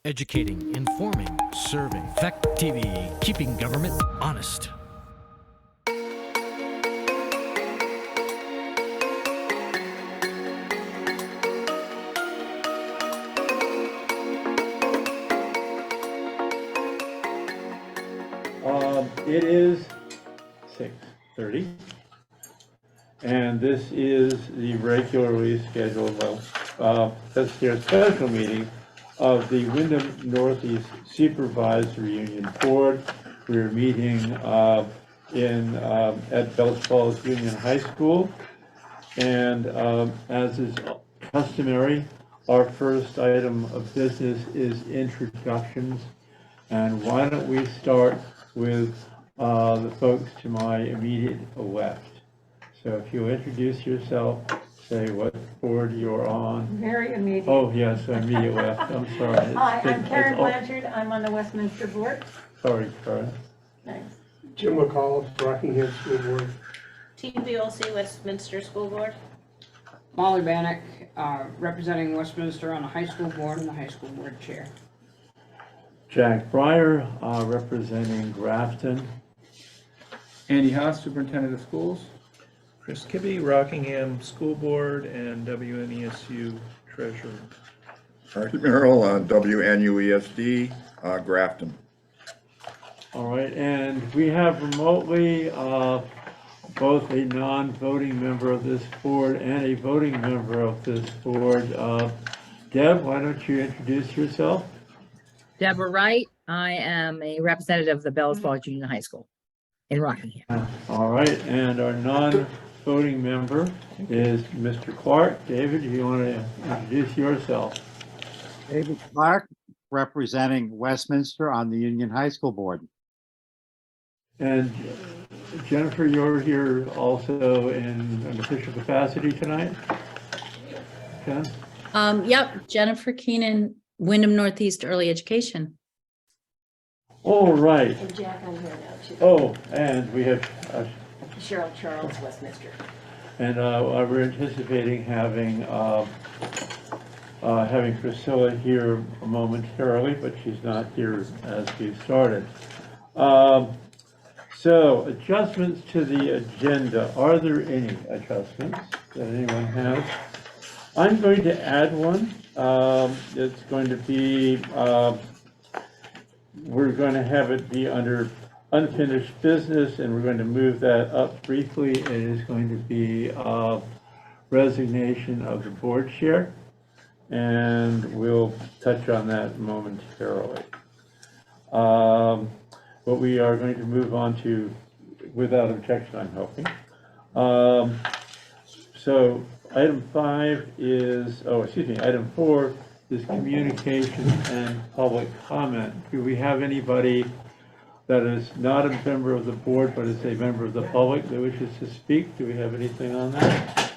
Educating, informing, serving. Fact TV, keeping government honest. It is 6:30, and this is the regularly scheduled, special meeting of the Wyndham Northeast Supervisory Union Board. We're meeting at Bells Falls Union High School, and as is customary, our first item of business is introductions. And why don't we start with the folks to my immediate left. So if you'll introduce yourself, say what board you're on. Very immediate. Oh, yes, immediate left. I'm sorry. Hi, I'm Karen Blanchard. I'm on the Westminster Board. Sorry, Karen. Thanks. Jim McCall, Rockingham School Board. TBOC Westminster School Board. Molly Bannock, representing Westminster on the high school board and the high school board chair. Jack Breyer, representing Grafton. Andy Haas, Superintendent of Schools. Chris Kibbe, Rockingham School Board and WNESU Treasurer. Archie Merrill on WNUESD, Grafton. All right, and we have remotely both a non-voting member of this board and a voting member of this board. Deb, why don't you introduce yourself? Deborah Wright. I am a representative of the Bells Falls Junior High School in Rockingham. All right, and our non-voting member is Mr. Clark. David, do you want to introduce yourself? David Clark, representing Westminster on the Union High School Board. And Jennifer, you're here also in an official capacity tonight? Okay. Yep, Jennifer Keenan, Wyndham Northeast Early Education. All right. And Jack, I'm here now too. Oh, and we have Cheryl Charles, Westminster. and we're anticipating having Priscilla here momentarily, but she's not here as we started. So adjustments to the agenda. Are there any adjustments that anyone has? I'm going to add one. It's going to be, we're going to have it be under unfinished business, and we're going to move that up briefly. It is going to be resignation of the board chair, and we'll touch on that momentarily. But we are going to move on to, without objection, I'm hoping. So item 5 is, item 4 is communications and public comment. Do we have anybody that is not a member of the board, but is a member of the public that wishes to speak? Do we have anything on that?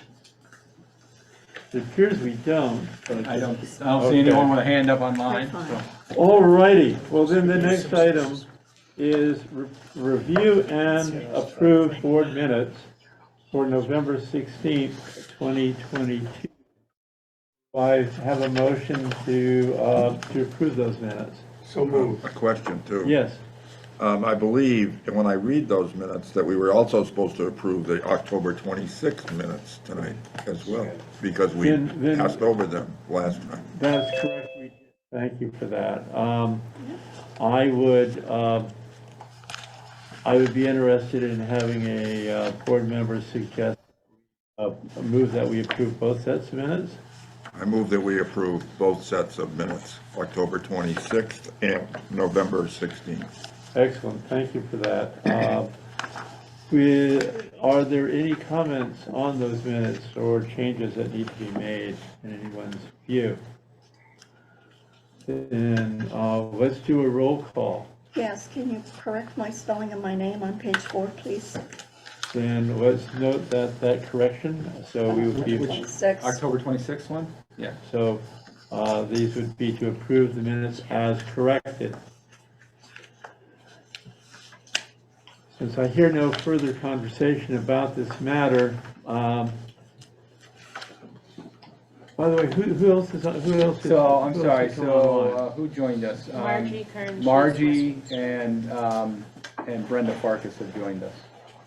It appears we don't. But I don't see anyone with a hand up online. So. All righty. Well, then the next item is review and approve board minutes for November 16th, 2022. I have a motion to approve those minutes. So moved. A question too. Yes. I believe, and when I read those minutes, that we were also supposed to approve the October 26th minutes tonight as well, because we Then- passed over them last time. That's correct. We did. Thank you for that. I would be interested in having a board member suggest a move that we approve both sets of minutes. I move that we approve both sets of minutes, October 26th and November 16th. Excellent, thank you for that. Are there any comments on those minutes or changes that need to be made in anyone's view? Then let's do a roll call. Yes, can you correct my spelling of my name on page 4, please? Then let's note that correction. So we would be, 26. October 26th one? Yeah. so these would be to approve the minutes as corrected. Since I hear no further conversation about this matter, By the way, who else is, who else is? So, I'm who else sorry, is online? who joined us? Margie Kern. Margie and Brenda Farkas have joined us.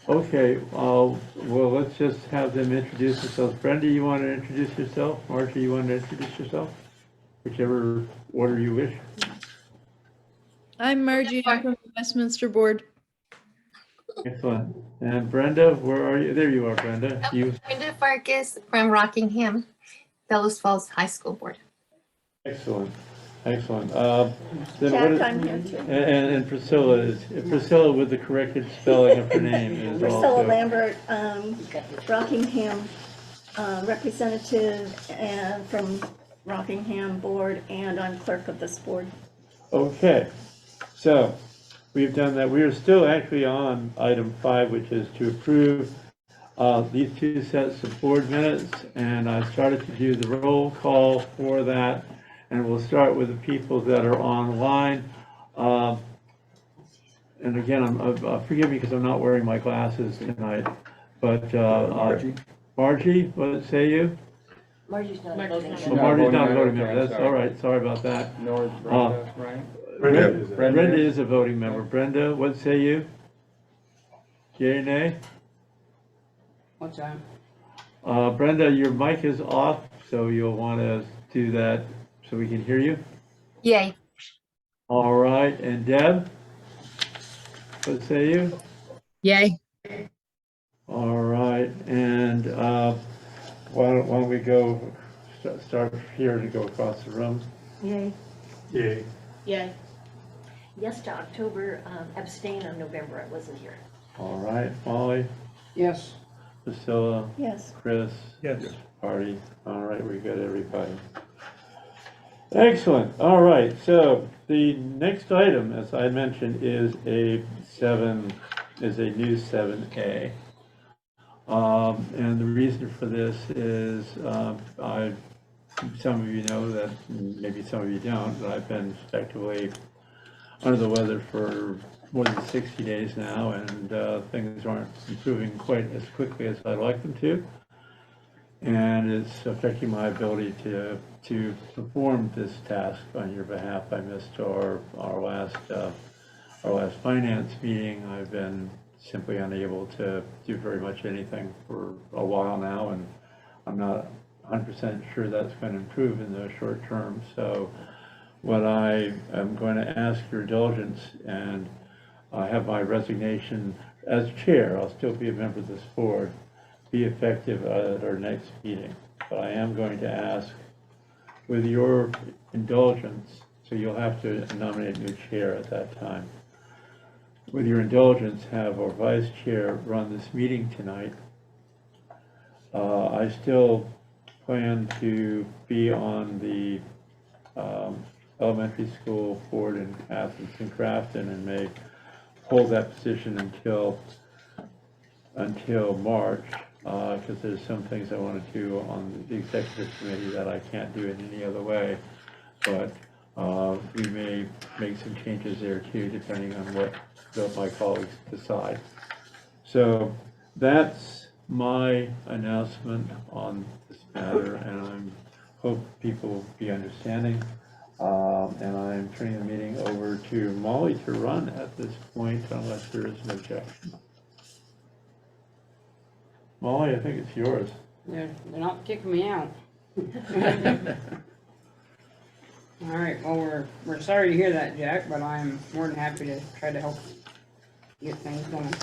Okay, well, let's just have them introduce themselves. Brenda, you want to introduce yourself? Margie, you want to introduce yourself? Whichever order you wish. I'm Margie, I'm from the Westminster Board. Excellent. And Brenda, where are you? There you are, Brenda. You, Brenda Farkas from Rockingham, Bellows Falls High School Board. excellent, excellent. Then Jack, what is- I'm here too. And Priscilla is, Priscilla with the corrected spelling of her name is Priscilla also. Lambert, Rockingham representative and from Rockingham Board, and I'm clerk of this board. Okay, so we've done that. We are still actually on item 5, which is to approve these 2 sets of board minutes. And I started to do the roll call for that. And we'll start with the people that are online. And again, forgive me because I'm not wearing my glasses tonight. But Margie, what say you? Margie's not a voting Oh, member. Margie's not a voting Okay, member. That's sorry. all right. Sorry about that. Nor is Brenda, right? Brenda is a voting member. Brenda, what say you? Yea, nay? What's that? Brenda, your mic is off, so you'll want to do that so we can hear you. Yay. All right, and Deb, what say you? Yay. All right, and why don't we go, start here to go across the room? Yay. Yay. Yay. Yes to October, abstain on November, I wasn't here. All right, Molly, Yes. Priscilla, Yes. Chris, Yes. Artie. All right, we got everybody. Excellent. All right, so the next item, as I mentioned, is a new 7A. And the reason for this is, some of you know that, maybe some of you don't, but I've been effectively under the weather for more than 60 days now, and things aren't improving quite as quickly as I'd like them to. And it's affecting my ability to perform this task on your behalf. I missed our last finance meeting. I've been simply unable to do very much anything for a while now, and I'm not 100% sure that's going to improve in the short term. So what I am going to ask your indulgence, and I have my resignation as chair. I'll still be a member of this board, be effective at our next meeting. But I am going to ask, with your indulgence, so you'll have to nominate a new chair at that time. With your indulgence, have our vice chair run this meeting tonight. I still plan to be on the elementary school board in Athens and Grafton, and may hold that position until March, because there's some things I want to do on the executive committee that I can't do in any other way. But we may make some changes there too, depending on what my colleagues decide. So that's my announcement on this matter, and I hope people will be understanding. And I'm turning the meeting over to Molly to run at this point, unless there is an objection. Molly, I think it's yours. They're not kicking me out. All right, well, we're sorry to hear that, Jack, but I'm more than happy to try to help get things going.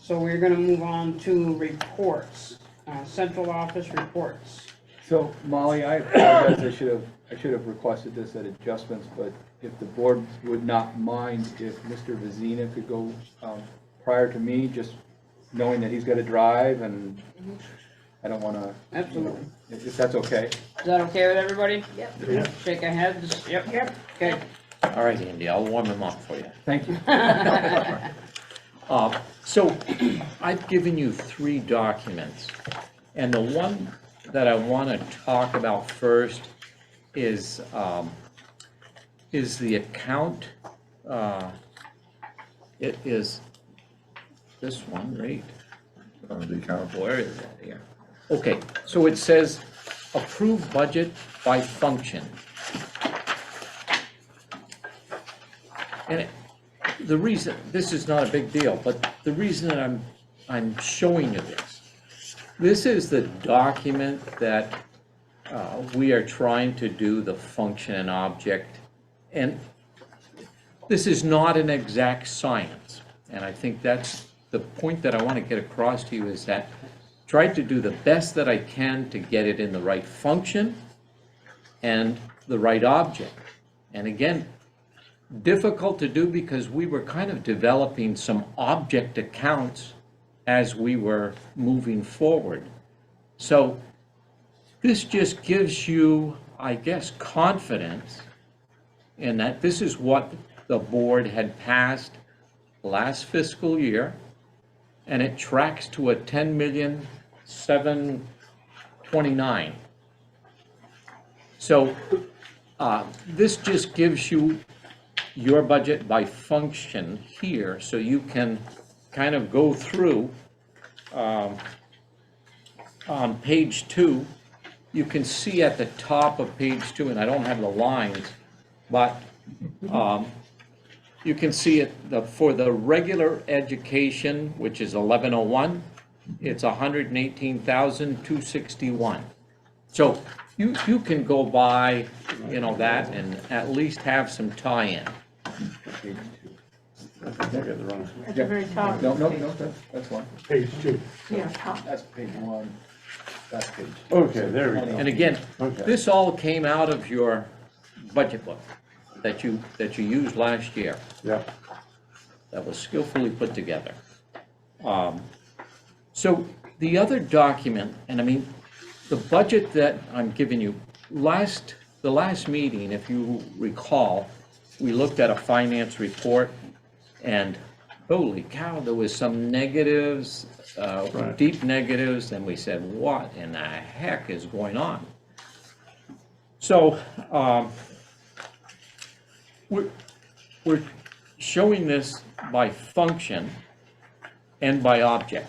So we're gonna move on to reports, central office reports. So Molly, I apologize, I should have requested this at adjustments, but if the board would not mind if Mr. Vazina could go prior to me, just knowing that he's got to drive, and I don't want to. Absolutely. If that's okay. Is that okay with everybody? Yep. Shake a head, yep, okay. All right, Andy, I'll warm them up for you. Thank you. So I've given you 3 documents, and the one that I want to talk about first is the account. It is this one, right? The account. Where is that here? Okay, so it says approve budget by function. And the reason, this is not a big deal, but the reason that I'm showing you this is the document that we are trying to do the function and object. And this is not an exact science. And I think that's the point that I want to get across to you, is that try to do the best that I can to get it in the right function and the right object. And again, difficult to do because we were kind of developing some object accounts as we were moving forward. So this just gives you, I guess, confidence in that this is what the board had passed last fiscal year, and it tracks to a 10,729,000. So this just gives you your budget by function here, so you can kind of go through on page 2. You can see at the top of page 2, and I don't have the lines, but you can see it for the regular education, which is 1101, it's 118,261. So you can go by, that and at least have some tie-in. At the very top. No, that's one. Page 2. Yeah, top. That's page 1. That's page. Okay, there we go. And again, Okay. this all came out of your budget book that you used last year. Yeah. That was skillfully put together. So the other document, and I mean, the budget that I'm giving you, the last meeting, if you recall, we looked at a finance report, and holy cow, there was some negatives, Right. deep negatives, and we said, what in the heck is going on? So we're showing this by function and by object.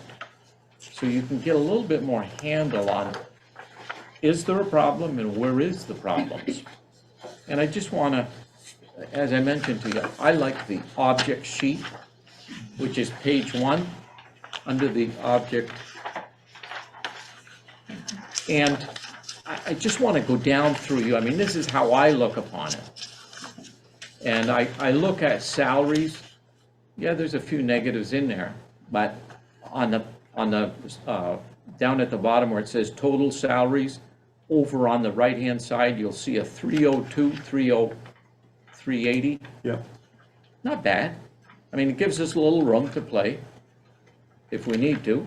So you can get a little bit more handle on, is there a problem and where is the problems? And I just want to, as I mentioned to you, I like the object sheet, which is page 1, under the object. And I just want to go down through you. I mean, this is how I look upon it. And I look at salaries. Yeah, there's a few negatives in there, but on the down at the bottom where it says total salaries, over on the right-hand side, you'll see a 302, 380. Yeah. Not bad. I mean, it gives us a little room to play if we need to.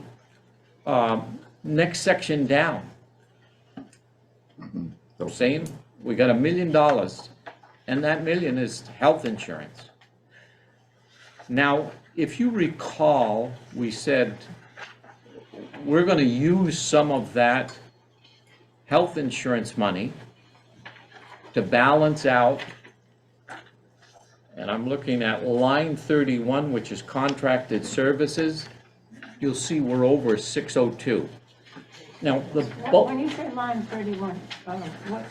Next section down. Saying we got $1 million, and that million is health insurance. Now, if you recall, we said we're going to use some of that health insurance money to balance out, and I'm looking at line 31, which is contracted services. You'll see we're over 602. Now, When you say line 31, what,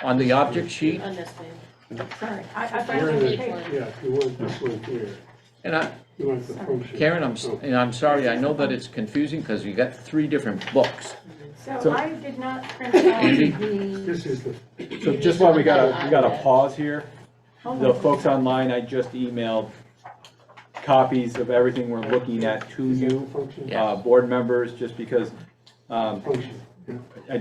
on the object sheet, On this page. sorry, I You're found in the the- page. Yeah, you want this one here. and You want the function. Karen, I'm sorry, I know that it's confusing because you got 3 different books. So I did not print out the, This is the, So just while we got a pause here, hold the on. folks online, I just emailed copies of everything we're looking at to you, function. board members, just because Function. I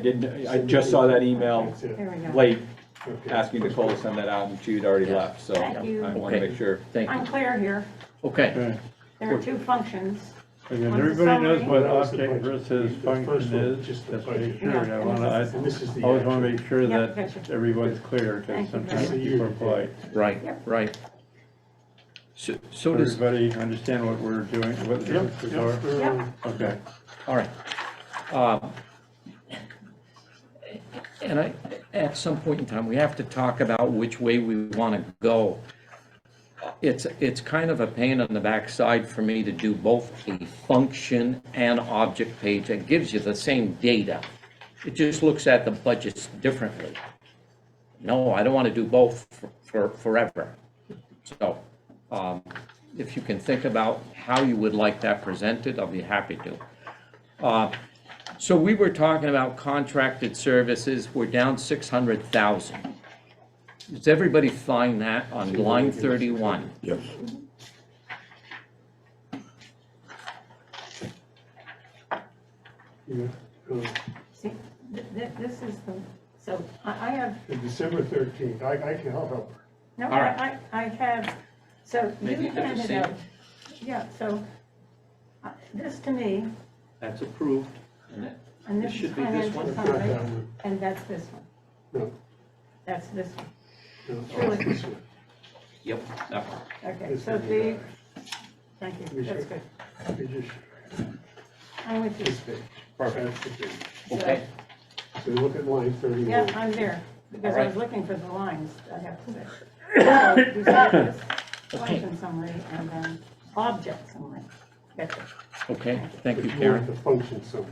just saw that email That's it. There we go. late Okay. asking Nicole to send that out, and she'd already left, so Thank you. I want to Okay. make sure. Thank I'm you. clear here. Okay, Okay. There are 2 functions. Again, One's a everybody knows summary. what That was the object budget. versus The first function one, is, just the just to budget. make sure. Yeah, I and wanna, this And this is the always wanna actual. make sure Yeah, that gotcha. everyone's clear, Thank because you. sometimes That's a people are unit. polite. right, Yep. right. So does, Everybody understand what we're doing, what the differences are? Yep. Okay. all right. And at some point in time, we have to talk about which way we want to go. it's kind of a pain on the backside for me to do both a function and object page. It gives you the same data. It just looks at the budgets differently. No, I don't want to do both for forever. So, if you can think about how you would like that presented, I'll be happy to. So we were talking about contracted services. We're down 600,000. Does everybody find that on line 31? Yes. Yeah, See, this is the, so I have, December 13th, I can help her. no, All right. I have, so you Maybe you have the handed same. out, yeah, so this to me, That's approved. And it and this This is should be this financial one. That's not that summary, one. and that's this one. No, That's this one. no, Really? that's this one. Yep, that one. Okay, This so one. the, thank You you, that's sure? good. You just, I'm with you. this page. That's the page. Okay, So look at line 31. Yeah, I'm there, because All I right. was looking for the lines I have to there. So you said this, Okay. function summary, and then object summary. Gotcha. okay, thank you, It's more Karen. the function summary.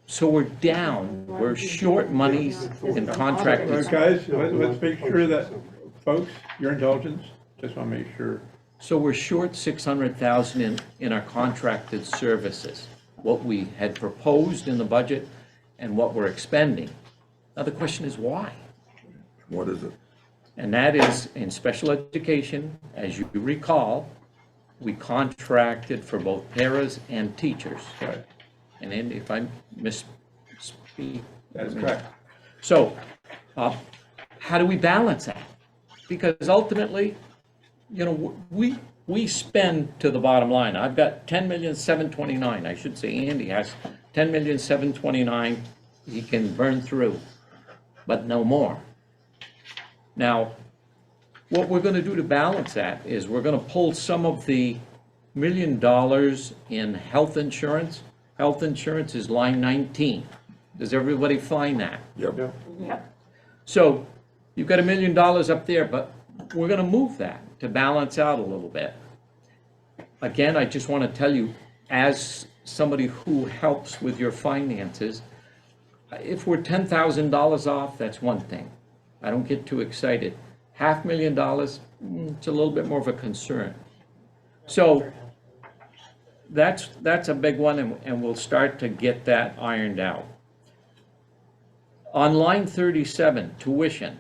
So we're down, we're short monies in All contracted. right, guys, let's make sure that, folks, your indulgence, just want to make sure. So we're short 600,000 in our contracted services, what we had proposed in the budget and what we're expending. Now, the question is why? What is it? And that is in special education, as you recall, we contracted for both paras and teachers. Right. And then if I misspeak. That's correct. So, how do we balance that? Because ultimately, you know, we spend to the bottom line. I've got 10,729,000. I should say Andy has 10,729,000 he can burn through, but no more. Now, what we're gonna do to balance that is we're gonna pull some of the $1 million in health insurance. Health insurance is line 19. Does everybody find that? Yep. Yep, So you've got $1 million up there, but we're gonna move that to balance out a little bit. Again, I just wanna tell you, as somebody who helps with your finances, if we're $10,000 off, that's one thing. I don't get too excited. $500,000, it's a little bit more of a concern. So that's a big one, and we'll start to get that ironed out. On line 37, tuition,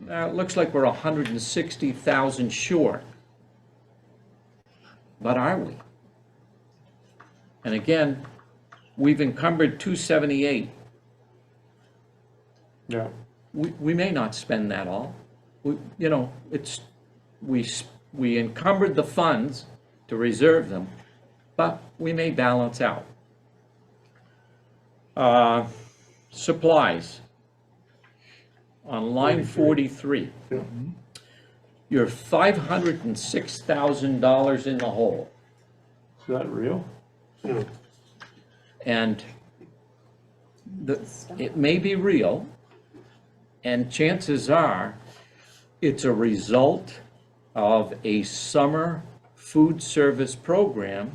it looks like we're 160,000 short. But are we? And again, we've encumbered 278. Yeah. We may not spend that all. You know, we encumbered the funds to reserve them, but we may balance out. Supplies. On line 43. You're $506,000 in the hole. Is that real? No, And it may be real, and chances are it's a result of a summer food service program,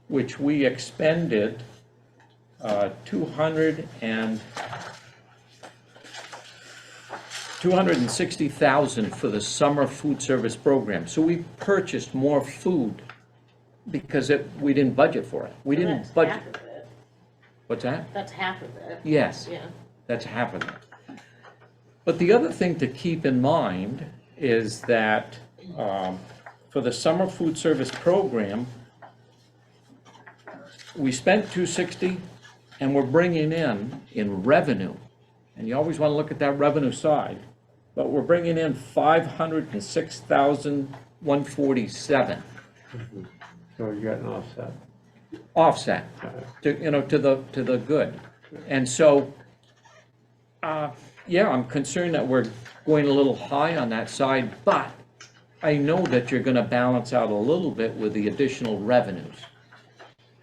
which we expended 260,000 for the summer food service program. So we purchased more food because we didn't budget for it. We didn't That's budget. half of it. What's that? That's half of it. Yes. Yeah. That's half of it. But the other thing to keep in mind is that for the summer food service program, we spent 260 and we're bringing in revenue. And you always want to look at that revenue side, but we're bringing in 506,147 So you got an offset. offset to, you know, to the good. And so, yeah, I'm concerned that we're going a little high on that side, but I know that you're gonna balance out a little bit with the additional revenues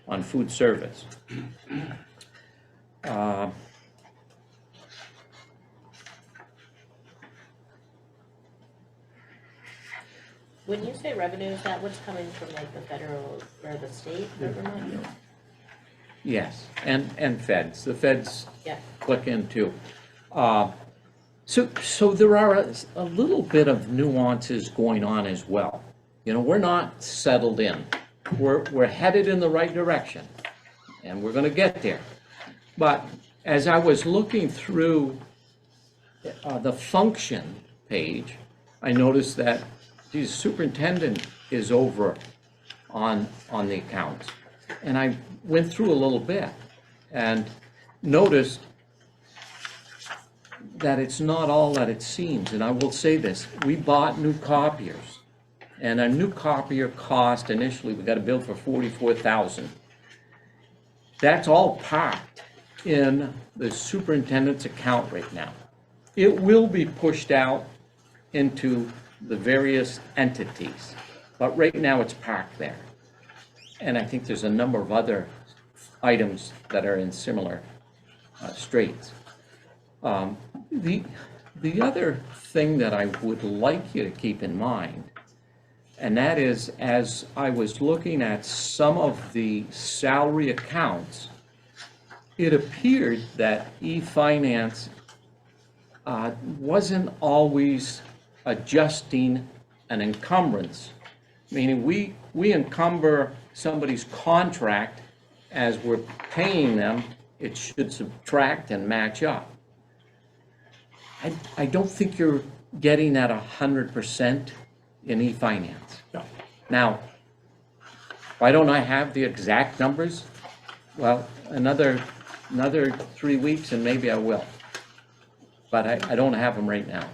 on food service. When you say revenue, is that what's coming from like the federal or the state government? Yes, and feds. The feds Yeah. click in too. So there are a little bit of nuances going on as well. You know, we're not settled in. We're headed in the right direction, and we're gonna get there. But as I was looking through the function page, I noticed that the superintendent is over on the accounts. And I went through a little bit and noticed that it's not all that it seems. And I will say this, we bought new copiers. And a new copier cost initially, we got a bill for $44,000. That's all parked in the superintendent's account right now. It will be pushed out into the various entities, but right now it's parked there. And I think there's a number of other items that are in similar straits. The other thing that I would like you to keep in mind, and that is, as I was looking at some of the salary accounts, it appeared that e-finance wasn't always adjusting an encumbrance, meaning we encumber somebody's contract as we're paying them, it should subtract and match up. I don't think you're getting at 100% in e-finance. No. Now, why don't I have the exact numbers? Well, another 3 weeks and maybe I will. But I don't have them right now.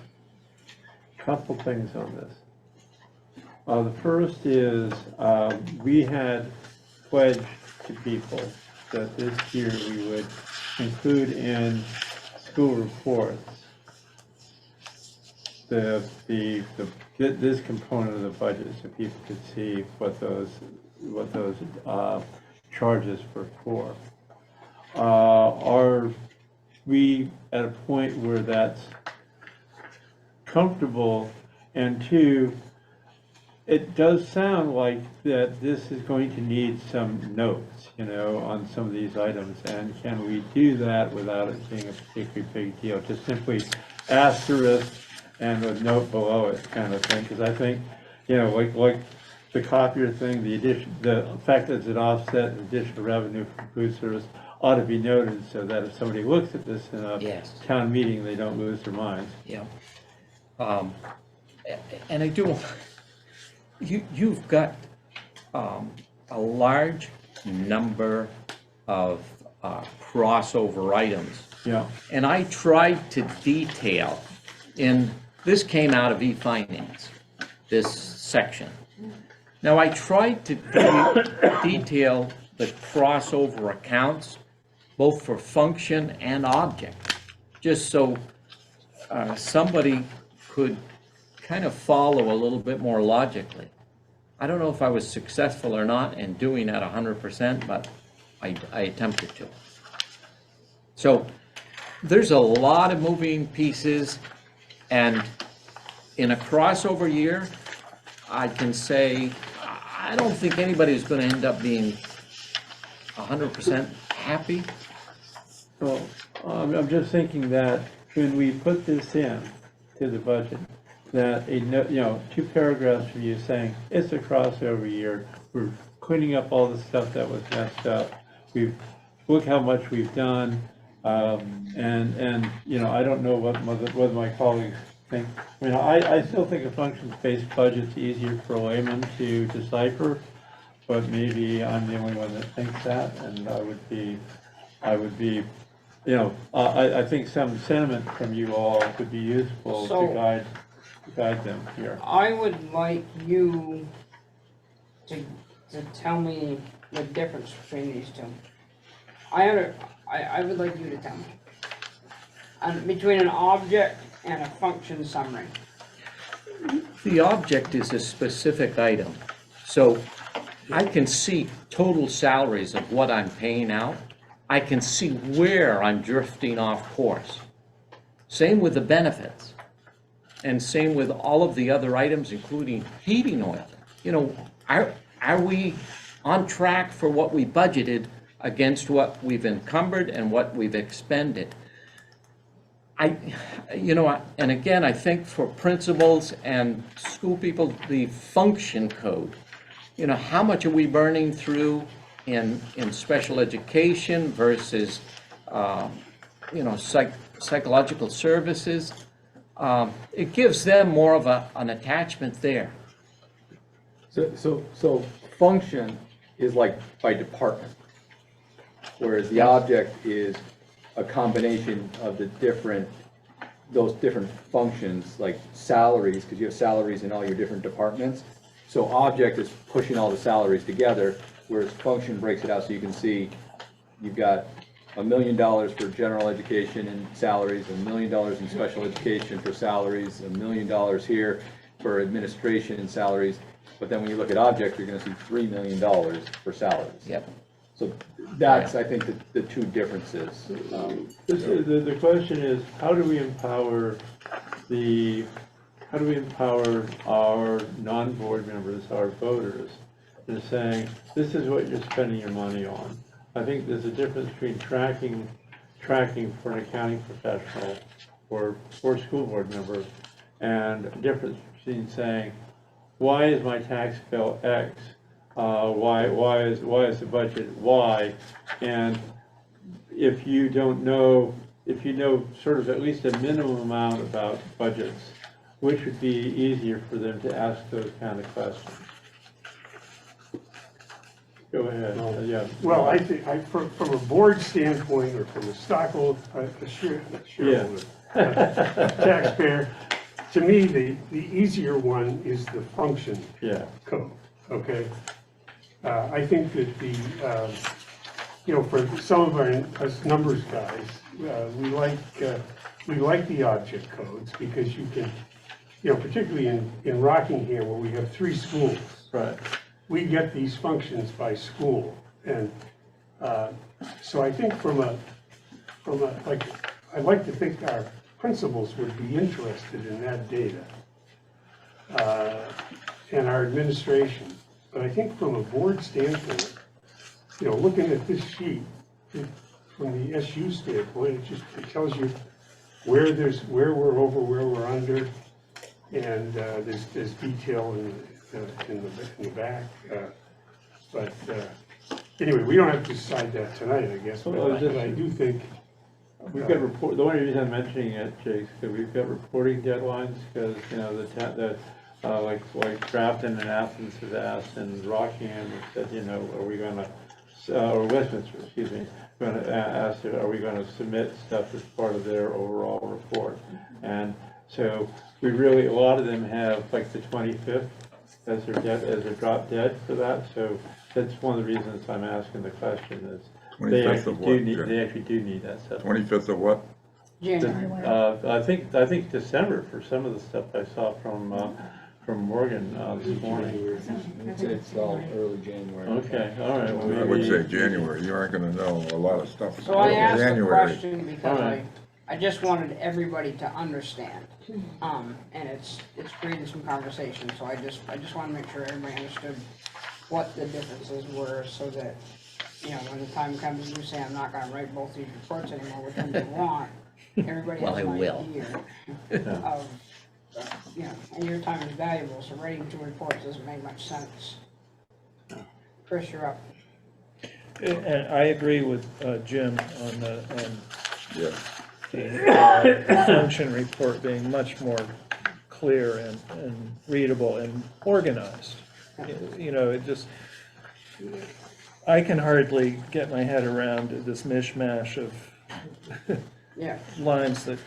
Couple things on this. The first is, we had pledged to people that this year we would include in school reports this component of the budget, so people could see what those charges were for. Are we at a point where that's comfortable? And two, it does sound like that this is going to need some notes, you know, on some of these items. And can we do that without it being a particularly big deal? Just simply asterisk and a note below it kind of thing. Because I think, you know, like the copier thing, the fact that it's an offset and additional revenue from food service ought to be noted so that if somebody looks at this in a Yes. town meeting, they don't lose their minds. Yeah. And I do, you've got a large number of crossover items. Yeah. And I tried to detail this came out of e-finance, this section. Now, I tried to detail the crossover accounts, both for function and object, just so somebody could kind of follow a little bit more logically. I don't know if I was successful or not in doing that 100%, but I attempted to. So there's a lot of moving pieces, and in a crossover year, I can say I don't think anybody's going to end up being 100% happy. Well, I'm just thinking that when we put this in to the budget, that two paragraphs from you saying it's a crossover year, we're cleaning up all the stuff that was messed up, look how much we've done, and you know, I don't know what my colleagues think. I mean, I still think a functions-based budget's easier for a layman to decipher, but maybe I'm the only one that thinks that, and I would be, you know, I think some sentiment from you all would be useful to guide them here. I would like you to tell me the difference between these two. I would like you to tell me. Between an object and a function summary. The object is a specific item. So I can see total salaries of what I'm paying out. I can see where I'm drifting off course. Same with the benefits. And same with all of the other items, including heating oil. You know, are we on track for what we budgeted against what we've encumbered and what we've expended? And again, I think for principals and school people, the function code, how much are we burning through in special education versus, psychological services? It gives them more of an attachment there. So function is like by department, whereas the object is a combination of those different functions, like salaries, because you have salaries in all your different departments. So object is pushing all the salaries together, whereas function breaks it out so you can see you've got $1 million for general education and salaries, $1 million in special education for salaries, $1 million here for administration and salaries. But then when you look at object, you're gonna see $3 million for salaries. Yep. So that's, I think, the two differences. The question is, how do we empower our non-board members, our voters, in saying, this is what you're spending your money on? I think there's a difference between tracking for an accounting professional or for a school board member, and a difference between saying, why is my tax bill X? Why is the budget Y? And if you know sort of at least a minimum amount about budgets, which would be easier for them to ask those kind of questions? Go ahead. Yeah. Well, I think, from a board standpoint, or from a stockholder, shareholder, taxpayer, to me, the easier one is the function code, okay? I think that for some of us numbers guys, we like the object codes because you can, particularly in Rockingham where we have 3 schools. Right. We get these functions by school, and so I think I'd like to think our principals would be interested in that data, and our administration. But I think from a board standpoint, looking at this sheet, from the SU standpoint, it tells you where we're over, where we're under, and there's detail in the back. But anyway, we don't have to decide that tonight, I guess. But I do think we've got the only reason I'm mentioning it, Jake, is because we've got reporting deadlines, because like Grafton and Athens have asked, and Rockingham said, are we going to, or Westminster, excuse me, going to ask, are we going to submit stuff as part of their overall report? And so a lot of them have like the 25th as their drop dead for that. So that's one of the reasons I'm asking the question is they actually do need that stuff. 25th of what? January. I think December for some of the stuff I saw from Morgan this morning. It's all early January. Okay, all right. Well, I would say January. You aren't going to know a lot of stuff. So I asked the January. question because I just wanted everybody to understand, and it's created some conversation. So I just want to make sure everybody understood what the differences were, so that when the time comes, you say I'm not going to write both these reports anymore, which one do you want? Everybody has an idea of. And your time is valuable, so writing 2 reports doesn't make much sense. Chris, you're up. And I agree with Jim on the function report being much more clear and readable and organized. It just, I can hardly get my head around this mishmash of lines that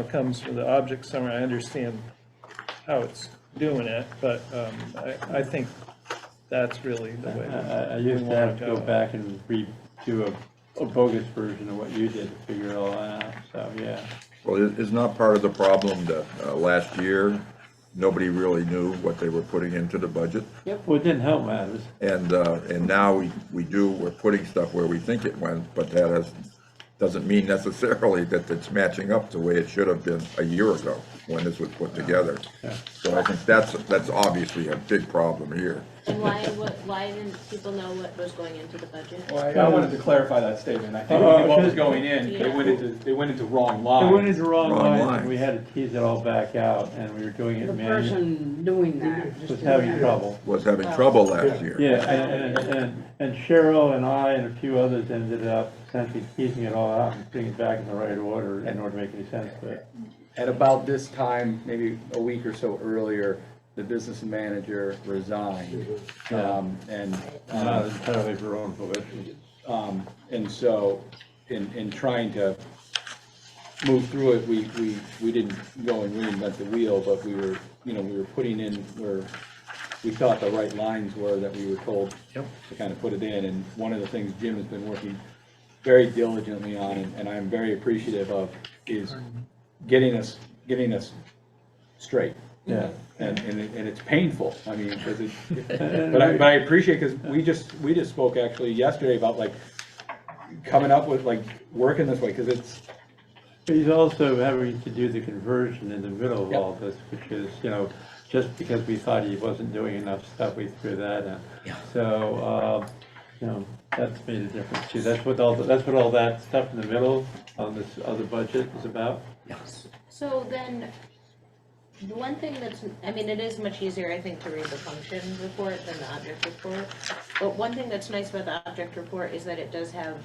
comes from the object summary. I understand how it's doing it, but I think that's really the way. I used to have to go back and redo a bogus version of what you did to figure it all out. So yeah. Well, it's not part of the problem that last year nobody really knew what they were putting into the budget. Yep. Well, it didn't help matters. And now we're putting stuff where we think it went, but that has doesn't mean necessarily that it's matching up the way it should have been a year ago when this was put together. So I think that's obviously a big problem here. And why didn't people know what was going into the budget? Well, I wanted to clarify that statement. I think what was going in, they went into wrong lines. It went into wrong Wrong lines, line. and we had to tease it all back out, and we were doing it The manually. person doing that just Was didn't having have- trouble. Was having trouble last year. Yeah, and Cheryl and I and a few others ended up essentially teasing it all out and putting it back in the right order in order to make any sense to it. At about this time, maybe a week or so earlier, the business manager resigned. And, Not entirely for her own volition. and so in trying to move through it, we didn't go and reinvent the wheel, but we were putting in where we thought the right lines were that we were told to kind of put it in. And one of the things Jim has been working very diligently on, and I'm very appreciative of, is getting us straight. Yeah. And it's painful, I mean, because but I appreciate, because we just spoke actually yesterday about like coming up with like working this way, because it's, He's also having to do the conversion in the middle of all this, which is, just because we thought he wasn't doing enough stuff, we threw that in. So, that's made a difference too. That's what all that stuff in the middle on this other budget is about. So then, the one thing that's, it is much easier, I think, to read the function report than the object report. But one thing that's nice about the object report is that it does have,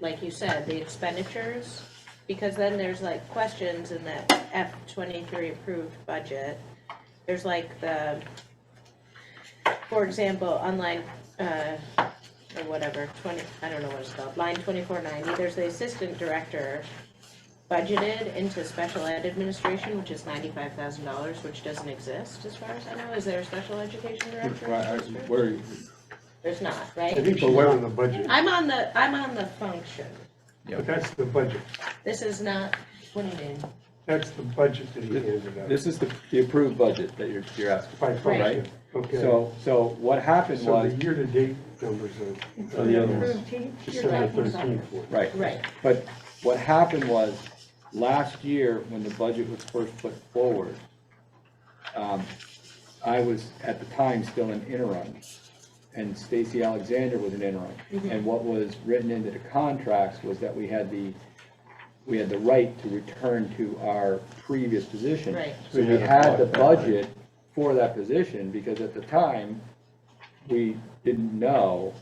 like you said, the expenditures, because then there's like questions in that F-23 approved budget. There's like for example, on line, or whatever, I don't know what it's called, line 2490, there's the assistant director budgeted into special ed administration, which is $95,000, which doesn't exist as far as I know. Is there a special education director? where are you? There's not, right? I think she's on the budget, I'm on the function. but that's the budget. This is not, what do you mean? That's the budget that he handed out. This is the approved budget that you're asking By for, right? function, okay. So what happened So was, the year-to-date numbers are. the other ones. December 13th. right. Right. But what happened was, last year, when the budget was first put forward, I was, at the time, still an interim, and Stacy Alexander was an interim. And what was written into the contracts was that we had the right to return to our previous position. Right. So we had the budget for that position, because at the time, we didn't know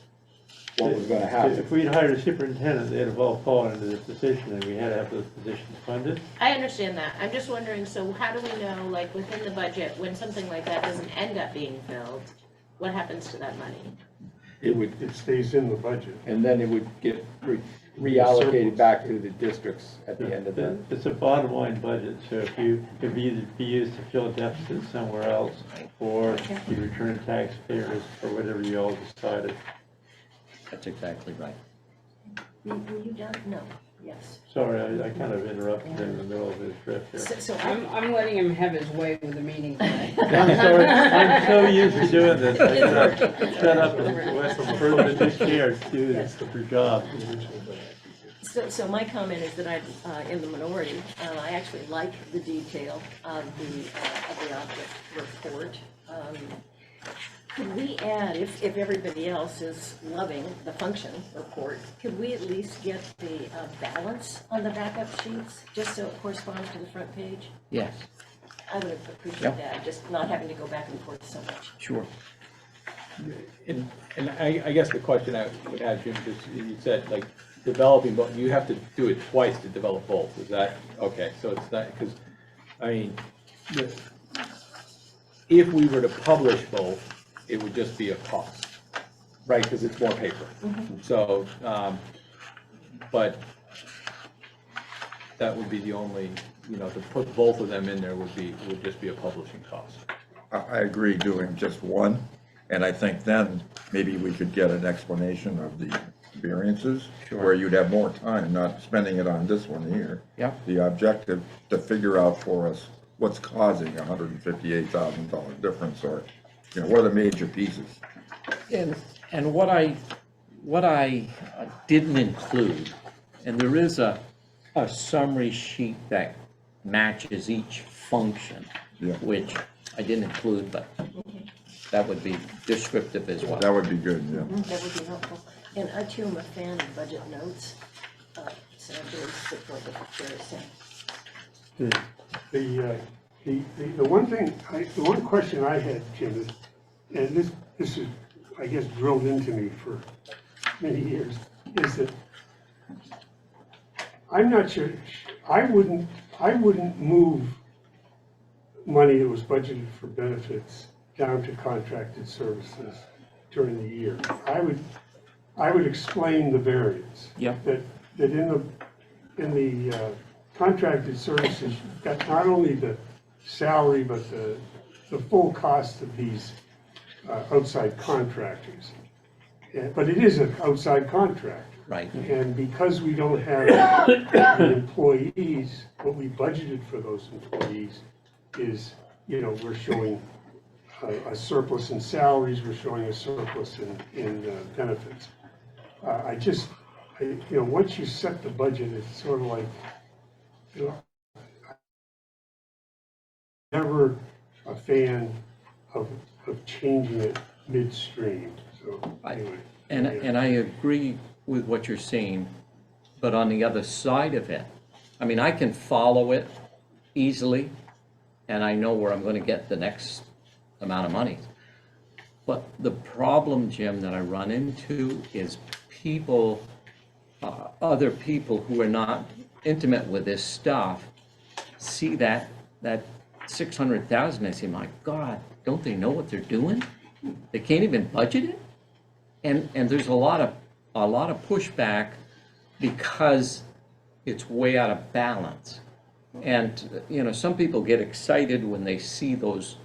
what was gonna happen. If we'd hired a superintendent, they'd have all fallen into this position, and we had to have those positions funded. I understand that. I'm just wondering, so how do we know, like, within the budget, when something like that doesn't end up being filled, what happens to that money? It stays in the budget. And then it would get reallocated back to the districts at the end of the. It's a bottom line budget, so if you could either be used to fill a deficit somewhere else, or you return to taxpayers, or whatever you all decided. That's exactly right. Were you done? No, yes. Sorry, I kind of interrupted him in the middle of his riff here. So I'm letting him have his way with the meeting today. I'm sorry, I'm so used to doing this. I gotta shut up and let the person in this chair do their job. So my comment is that I'm in the minority. I actually like the detail of the object report. Could we add, if everybody else is loving the function report, could we at least get the balance on the backup sheets, just so it corresponds to the front page? Yes, I would appreciate that, just not having to go back and forth so much. sure. And I guess the question I would have, Jim, is you said like developing, but you have to do it twice to develop both. Is that, okay, so it's not, because, I mean, if we were to publish both, it would just be a cost, right? Because it's more paper. So, but that would be the only, to put both of them in there would just be a publishing cost. I agree doing just one, and I think then maybe we could get an explanation of the variances, Sure. where you'd have more time, not spending it on this one here. Yeah. The objective to figure out for us what's causing $158,000 difference, or, what are the major pieces? And what I didn't include, And there is a summary sheet that matches each function, Yeah. which I didn't include, but that would be descriptive as well. That would be good, yeah. That would be helpful. And I too am a fan of budget notes, so I really support what the chair is saying. The one thing, the one question I had, Jim, is, and this is, I guess, drilled into me for many years, is that I'm not sure, I wouldn't move money that was budgeted for benefits down to contracted services during the year. I would explain the variance. Yep. That in the contracted services, you've got not only the salary, but the full cost of these outside contractors. But it is an outside contract. Right. And because we don't have the employees, what we budgeted for those employees is, we're showing a surplus in salaries, we're showing a surplus in benefits. Once you set the budget, it's sort of like, never a fan of changing it midstream, so anyway. And I agree with what you're saying, but on the other side of it, I mean, I can follow it easily, and I know where I'm gonna get the next amount of money. But the problem, Jim, that I run into is people, other people who are not intimate with this stuff, see that 600,000, they say, my God, don't they know what they're doing? They can't even budget it? And there's a lot of pushback because it's way out of balance. And, some people get excited when they see those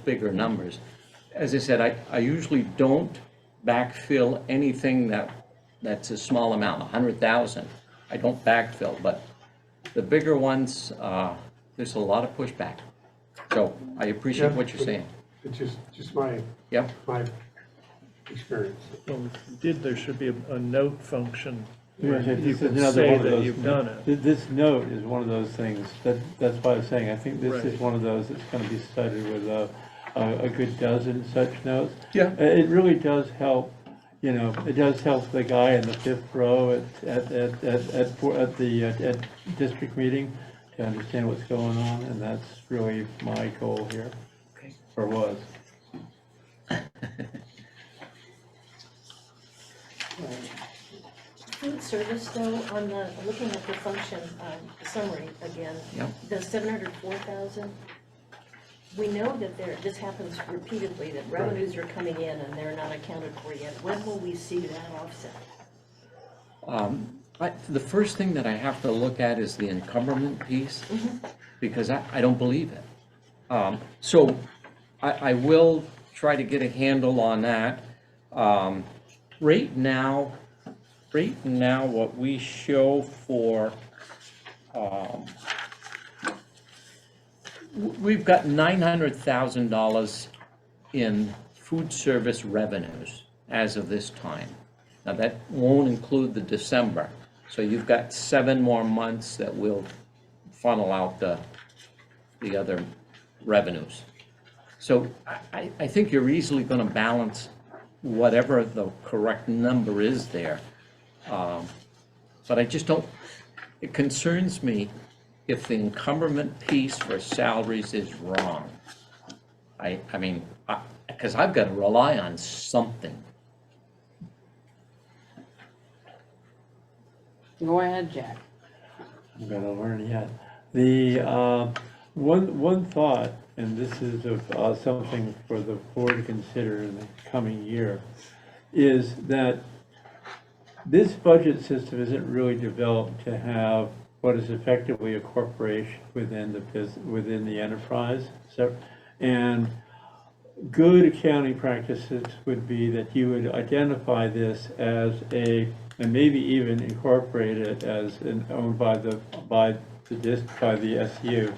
bigger numbers. As I said, I usually don't backfill anything that's a small amount, 100,000. I don't backfill, but the bigger ones, there's a lot of pushback. So I appreciate what you're saying. It's just my experience. Well, there should be a note function where Yeah, you this is can another say one of that those- you've done it. This note is one of those things, that's why I was saying, I think this is Right. one of those that's gonna be studied with a good dozen such notes. Yeah. It really does help, it does help the guy in the fifth row at the district meeting to understand what's going on, and that's really my goal here, Okay. or was. Food service though, looking at the function summary again, Yep. the 704,000, we know that this happens repeatedly, that revenues are coming in and they're not accounted for yet. When will we see that offset? The first thing that I have to look at is the encumberment piece, because I don't believe it. So I will try to get a handle on that. Right now, what we show for, we've got $900,000 in food service revenues as of this time. Now, that won't include the December, so you've got 7 more months that will funnel out the other revenues. So I think you're easily gonna balance whatever the correct number is there. But I just don't, it concerns me if the encumberment piece for salaries is wrong. I mean, because I've got to rely on something. Go ahead, Jack. I'm gonna learn yet. The one thought, and this is something for the board to consider in the coming year, is that this budget system isn't really developed to have what is effectively a corporation within the enterprise. So, and good accounting practices would be that you would identify this as and maybe even incorporate it as owned by the SU,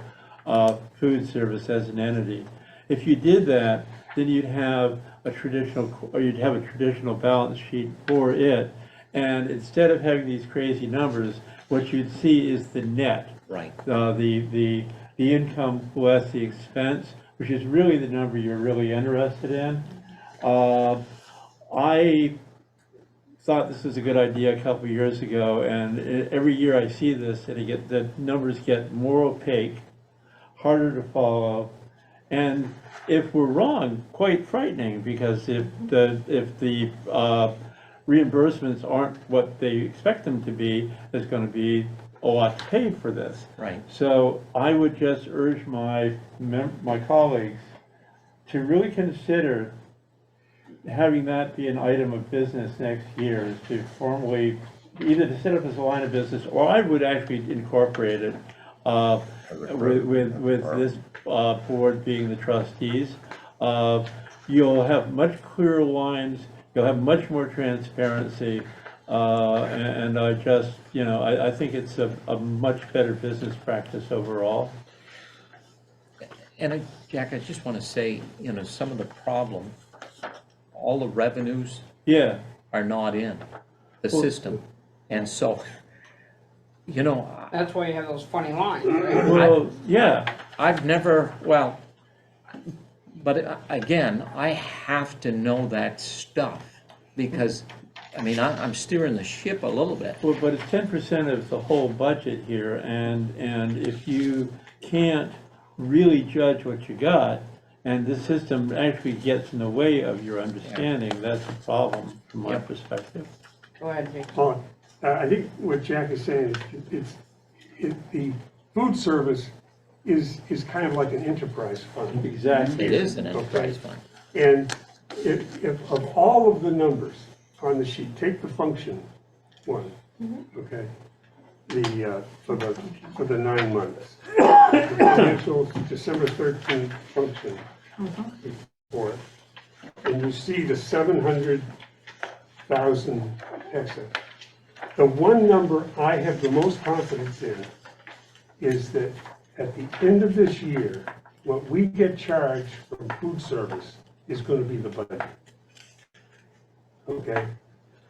food service as an entity. If you did that, then you'd have a traditional balance sheet for it, And instead of having these crazy numbers, what you'd see is the net. Right. The income less the expense, which is really the number you're really interested in. I thought this was a good idea a couple of years ago, and every year I see this, and the numbers get more opaque, harder to follow, and if we're wrong, quite frightening, because if the reimbursements aren't what they expect them to be, there's going to be a lot to pay for this. Right. So I would just urge my colleagues to really consider having that be an item of business next year, is to formally, either to set up as a line of business, or I would actually incorporate it with this board being the trustees. You'll have much clearer lines, you'll have much more transparency, and I just, I think it's a much better business practice overall. And Jack, I just want to say, some of the problem, all the revenues are not in the system. And so, That's why you have those funny lines, right? Well, yeah. I've never, but again, I have to know that stuff because, I'm steering the ship a little bit. Well, but it's 10% of the whole budget here, and if you can't really judge what you got, and the system actually gets in the way of your understanding, that's a problem from my perspective. Go ahead, Jake. Well, I think what Jack is saying is the food service is kind of like an enterprise fund. Exactly. It is an enterprise fund. And if of all of the numbers on the sheet, take the function one, okay? For the 9 months. The financial December 13th function report, and you see the 700,000 excess. The one number I have the most confidence in is that at the end of this year, what we get charged from food service is going to be the budget. Okay?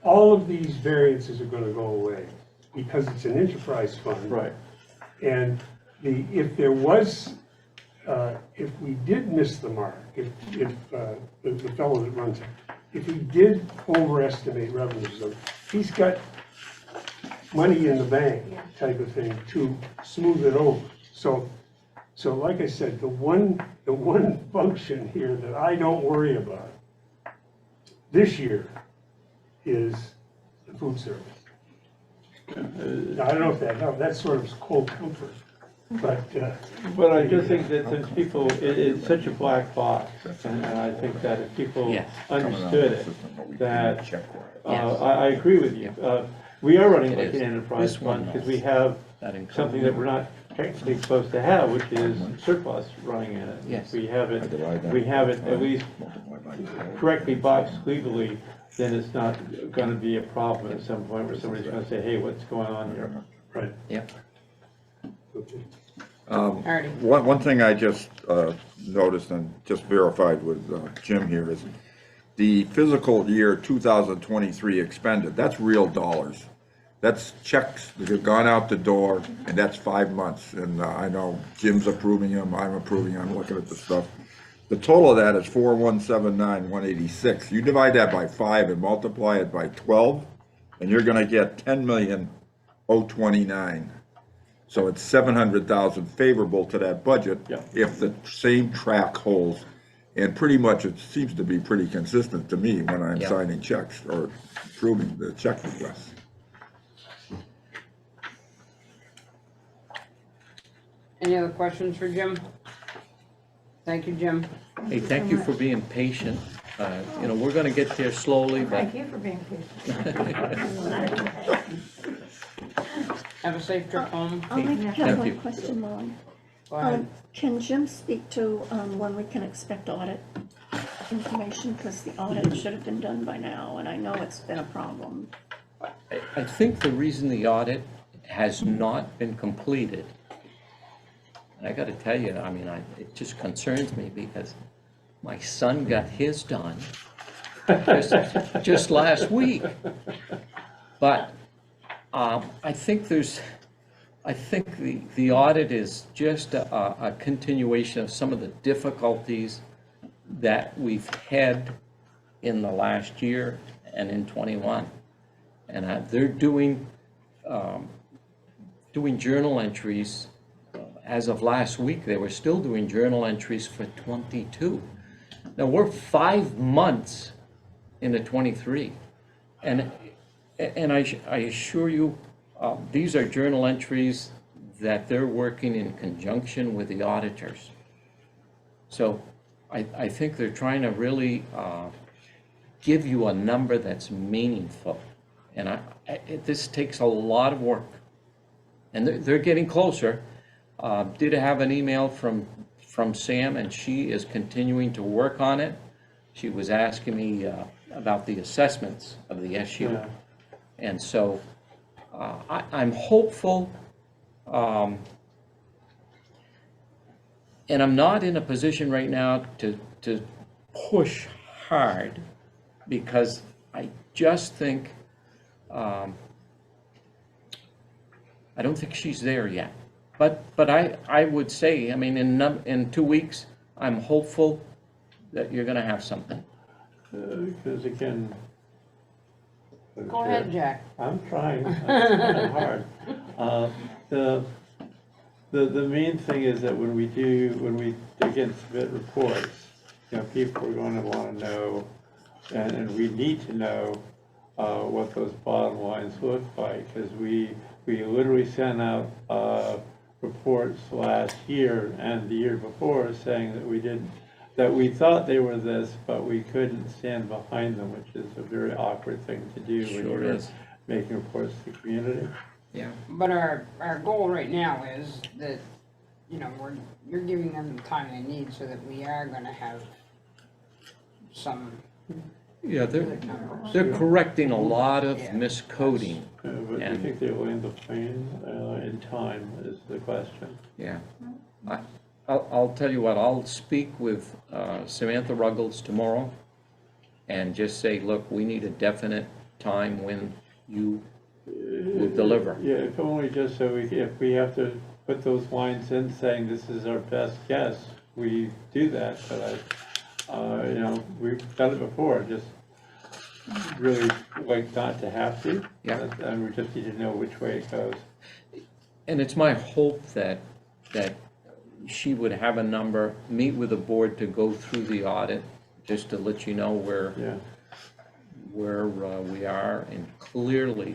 All of these variances are going to go away because it's an enterprise fund. Right. And if there was, if we did miss the mark, if the fellow that runs it, if he did overestimate revenues, he's got money in the bank type of thing to smooth it over. So like I said, the one function here that I don't worry about this year is the food service. Now, I don't know if that's sort of cold comfort, but. But I just think that since people, it's such a black box, and I think that if people understood it, that, I agree with you. We are running like an enterprise fund because we have something that we're not technically supposed to have, which is surplus running in it. Yes. We have it at least correctly boxed legally, then it's not gonna be a problem at some point where somebody's gonna say, hey, what's going on here? Right. Yep. One thing I just noticed and just verified with Jim here is the fiscal year 2023 expended, that's real dollars. That's checks that have gone out the door, and that's 5 months. And I know Jim's approving them, I'm approving them, I'm looking at the stuff. The total of that is 4,179,186. You divide that by 5 and multiply it by 12, and you're gonna get 10,029,000. So it's 700,000 favorable to that budget if the same track holds. And pretty much it seems to be pretty consistent to me when I'm signing checks or approving the check requests. Any other questions for Jim? Thank you, Jim. Hey, thank you for being patient. We're gonna get there slowly, but. Thank you for being patient. Have a safe trip home. I'll make Thank just you. one question, Lauren. Go ahead. Can Jim speak to when we can expect audit information? Because the audit should have been done by now, and I know it's been a problem. I think the reason the audit has not been completed, and I gotta tell you, it just concerns me because my son got his done just last week. But I think the audit is just a continuation of some of the difficulties that we've had in the last year and in '21. And they're doing journal entries. As of last week, they were still doing journal entries for '22. Now, we're 5 months into '23. And I assure you, these are journal entries that they're working in conjunction with the auditors. So I think they're trying to really give you a number that's meaningful. And this takes a lot of work. And they're getting closer. Did have an email from Sam, and she is continuing to work on it. She was asking me about the assessments of the SU. Yeah. And so I'm hopeful, and I'm not in a position right now to push hard, because I just think, I don't think she's there yet. But I would say, I mean, in 2 weeks, I'm hopeful that you're gonna have something. Because again. Go ahead, Jack. I'm trying, it's kind of hard. The main thing is that when we again submit reports, people are going to want to know, and we need to know what those bottom lines look like, because we literally sent out reports last year and the year before saying that we thought they were this, but we couldn't stand behind them, which is a very awkward thing to do when Sure you're is. making reports to the community. Yeah. But our goal right now is that, you're giving them the time they need so that we are gonna have some Yeah, good numbers. they're correcting a lot of Yeah. miscoding. But I think they land the plane in time is the question. Yeah. I'll tell you what, I'll speak with Samantha Ruggles tomorrow and just say, look, we need a definite time when you will deliver. Yeah, if only just so if we have to put those lines in saying this is our best guess, we do that. But we've done it before, just really like not to have to. Yeah. And we just need to know which way it goes. And it's my hope that she would have a number, meet with the board to go through the audit, just to let you know where we are. And clearly,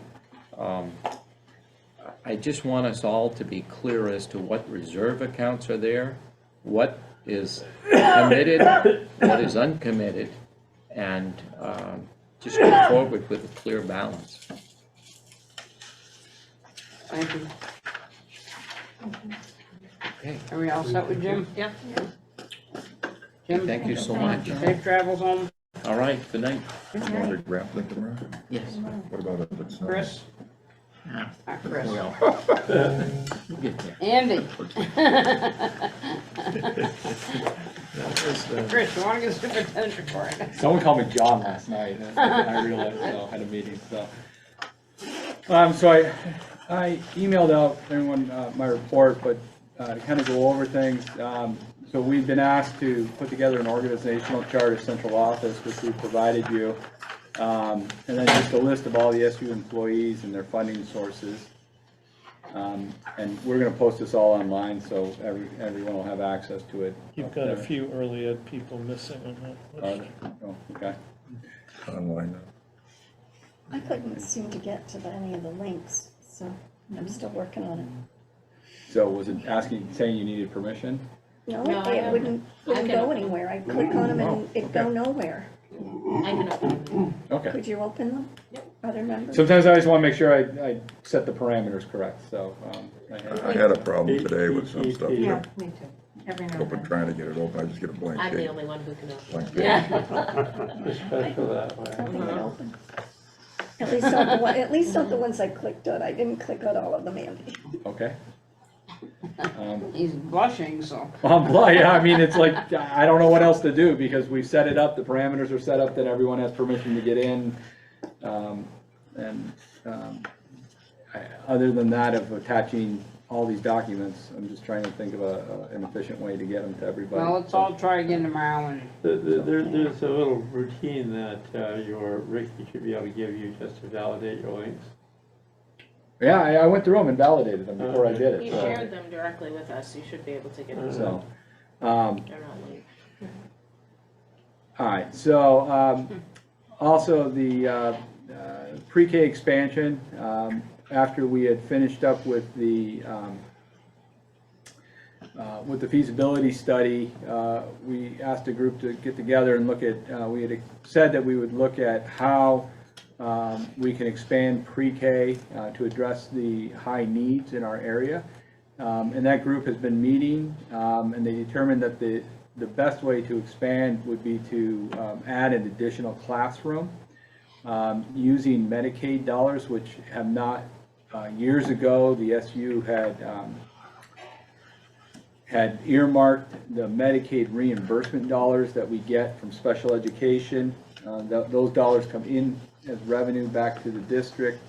I just want us all to be clear as to what reserve accounts are there, what is committed, what is uncommitted, and just go forward with a clear balance. Thank you. Okay. Are we all set with Jim? Yeah. Jim? Thank you so much. Safe travels home. All right, good night. Want to grab them tomorrow? Yes. What about if it's not? Chris? Not Chris. We'll get there. Andy? Chris, you wanna give superintendent's report? Someone called me John last night, and I realized, I had a meeting, so. So I emailed out everyone my report, but to kind of go over things. So we've been asked to put together an organizational chart of central office, which we provided you. And then just a list of all the SU employees and their funding sources. And we're gonna post this all online, so everyone will have access to it. You've got a few early ed people missing on that. Oh, okay. Online now. I couldn't seem to get to any of the links, so I'm still working on it. So was it saying you needed permission? No, No, I it wouldn't can go open anywhere. I click on them and it'd go nowhere. I can open them. Okay. Could you open them? Other members? Sometimes I just wanna make sure I set the parameters correct, so. I had a problem today with some stuff. Yeah, me too. Every now and Open, then. trying to get it open, I just get a blank I'm the page. only one who can open Blank it. page. Yeah. Especially that way. I think it opened. At least not the ones I clicked on. I didn't click on all of them, Andy. Okay. He's blushing, so. Yeah, I mean, it's like, I don't know what else to do, because we've set it up, the parameters are set up that everyone has permission to get in. Other than that of attaching all these documents, I'm just trying to think of an efficient way to get them to everybody. Well, let's all try again tomorrow and. There's a little routine that your Ricky should be able to give you just to validate your links. Yeah, I went through them and validated them before I did it. You so- shared them directly with us, you should be able to get them. So, They're not late. all right, so, also the, pre-K expansion, after we had finished up with the feasibility study, we asked a group to get together and look at, we had said that we would look at how we can expand pre-K to address the high needs in our area. And that group has been meeting, and they determined that the best way to expand would be to add an additional classroom using Medicaid dollars, which have not, years ago, the SU had earmarked the Medicaid reimbursement dollars that we get from special education. Those dollars come in as revenue back to the district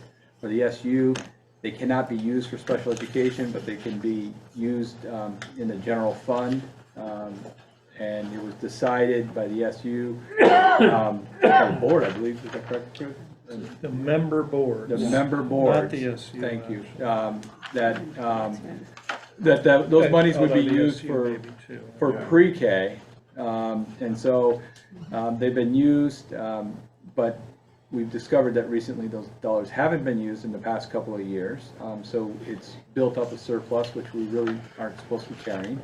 or the SU. They cannot be used for special education, but they can be used in the general fund. And it was decided by the SU, by the board, I believe, is that correct? The member board. The member board. Not the SU. Thank you. That those monies would be Although the used SU for, maybe too. pre-K. And so they've been used, but we've discovered that recently those dollars haven't been used in the past couple of years. So it's built up a surplus, which we really aren't supposed to be carrying.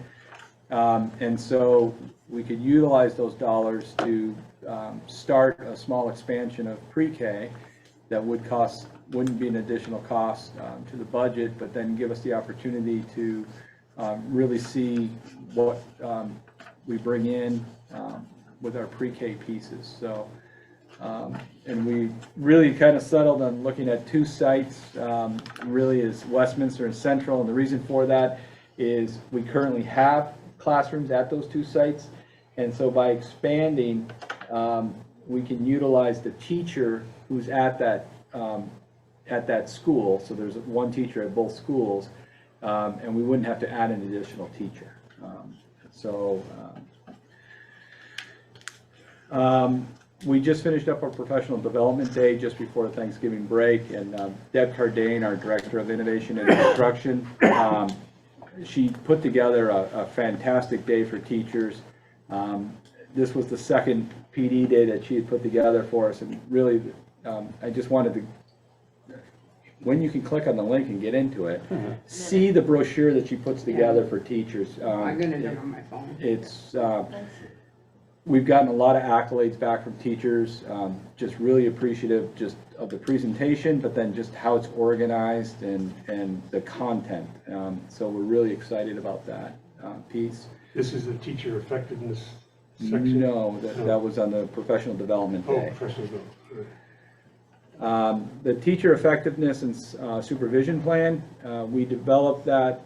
And so we could utilize those dollars to start a small expansion of pre-K that wouldn't be an additional cost to the budget, but then give us the opportunity to really see what we bring in with our pre-K pieces. So, and we really kind of settled on looking at two sites, really is Westminster and Central, and the reason for that is we currently have classrooms at those two sites, and so by expanding, we can utilize the teacher who's at that school, so there's one teacher at both schools, and we wouldn't have to add an additional teacher. We just finished up our professional development day just before the Thanksgiving break, and Deb Cardane, our Director of Innovation and Instruction, she put together a fantastic day for teachers. This was the second PD day that she had put together for us, and really, I just wanted to, when you can click on the link and get into it, see the brochure that she puts together for teachers. I'm gonna do it on my phone. It's, we've gotten a lot of accolades back from teachers, just really appreciative just of the presentation, but then just how it's organized and the content. So we're really excited about that piece. This is the teacher effectiveness section? No, that was on the professional development Oh, day. professional development. The teacher effectiveness and supervision plan, we developed that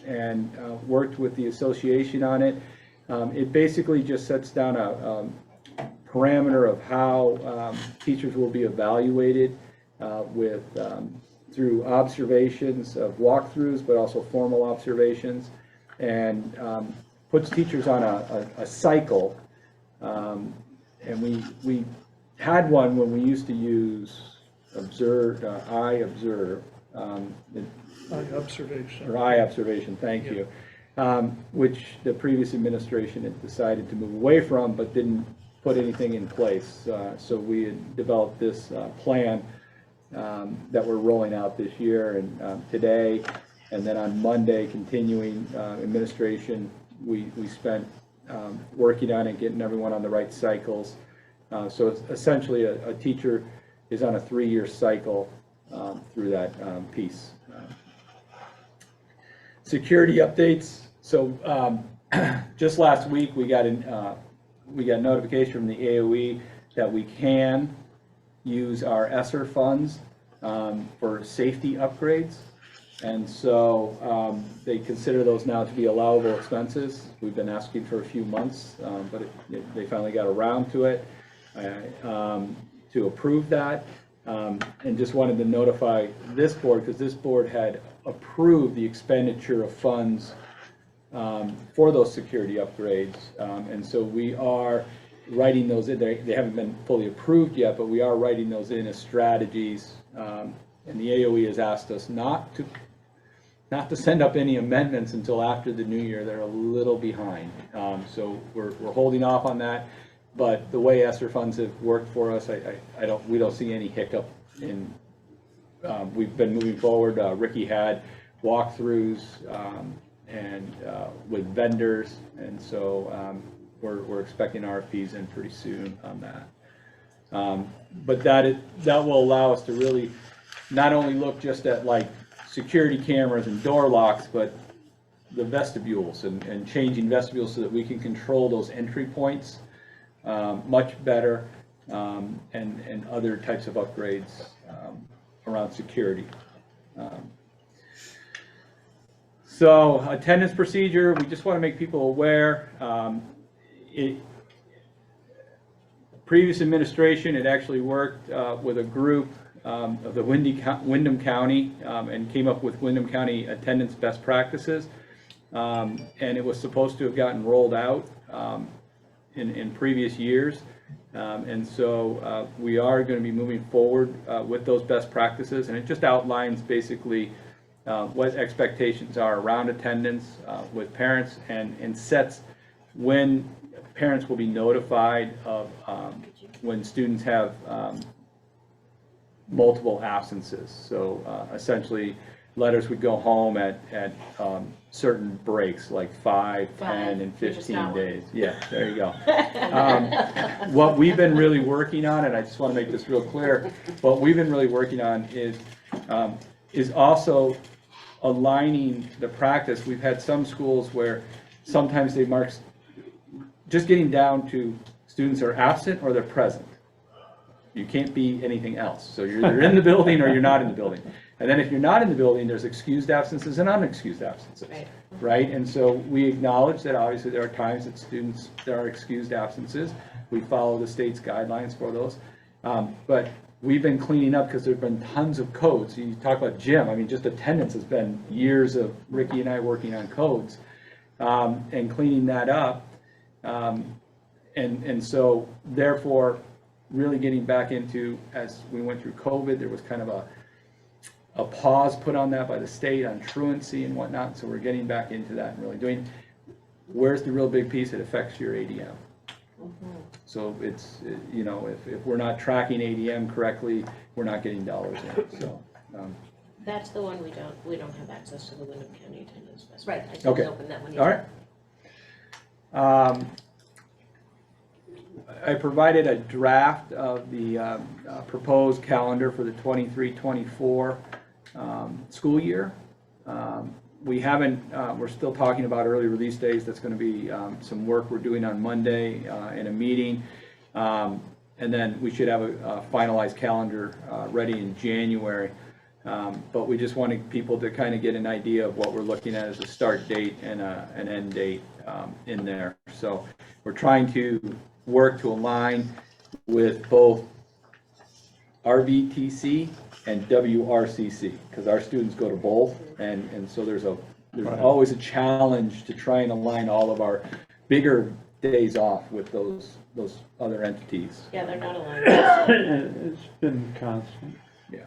and worked with the association on it. It basically just sets down a parameter of how teachers will be evaluated through observations of walkthroughs, but also formal observations, and puts teachers on a cycle. And we had one when we used to use iObserve. Observation. Or iObservation, thank you. Which the previous administration had decided to move away from, but didn't put anything in place. So we had developed this plan that we're rolling out this year and today, and then on Monday, continuing administration, we spent working on it, getting everyone on the right cycles. So it's essentially a teacher is on a 3-year cycle through that piece. Security updates. So just last week we got notification from the AOE that we can use our ESSER funds for safety upgrades, and so they consider those now to be allowable expenses. We've been asking for a few months, but they finally got around to it to approve that. And just wanted to notify this board, because this board had approved the expenditure of funds for those security upgrades. And so we are writing those in. They haven't been fully approved yet, but we are writing those in as strategies. And the AOE has asked us not to send up any amendments until after the new year. They're a little behind. So we're holding off on that. But the way ESSER funds have worked for us, we don't see any hiccup in, we've been moving forward. Ricky had walkthroughs and with vendors, and so we're expecting RFPs in pretty soon on that. But that will allow us to really not only look just at like security cameras and door locks, but the vestibules and changing vestibules so that we can control those entry points much better, and other types of upgrades around security. So attendance procedure, we just want to make people aware. Previous administration had actually worked with a group of the Windham County and came up with Windham County attendance best practices, and it was supposed to have gotten rolled out in previous years, and so we are going to be moving forward with those best practices, and it just outlines basically what expectations are around attendance with parents, and sets when parents will be notified of when students have multiple absences. So essentially letters would go home at certain breaks, like 5, 10, and 15 days. Yeah, there you go. What we've been really working on, and I just want to make this real clear, what we've been really working on is also aligning the practice. We've had some schools where sometimes they mark, just getting down to students are absent or they're present. You can't be anything else. So you're either in the building or you're not in the building. And then if you're not in the building, there's excused absences and unexcused absences, right? And so we acknowledge that obviously there are times that there are excused absences. We follow the state's guidelines for those. But we've been cleaning up because there's been tons of codes. You talk about Jim, I mean, just attendance has been years of Ricky and I working on codes and cleaning that up. And so therefore, really getting back into, as we went through COVID, there was kind of a pause put on that by the state on truancy and whatnot. So we're getting back into that and really doing, where's the real big piece? It affects your ADM. So it's, you know, if we're not tracking ADM correctly, we're not getting dollars in. So That's the one we don't have access to the Windham County attendance list. Right. I did okay. open that one. All right. I provided a draft of the proposed calendar for the 23-24 school year. We haven't, we're still talking about early release days. That's going to be some work we're doing on Monday in a meeting. And then we should have a finalized calendar ready in January. But we just wanted people to kind of get an idea of what we're looking at as a start date and an end date in there. So we're trying to work to align with both RVTC and WRCC, because our students go to both, and so there's always a challenge to try and align all of our bigger days off with those other entities. Yeah, they're not aligned. It's been constant. Yeah.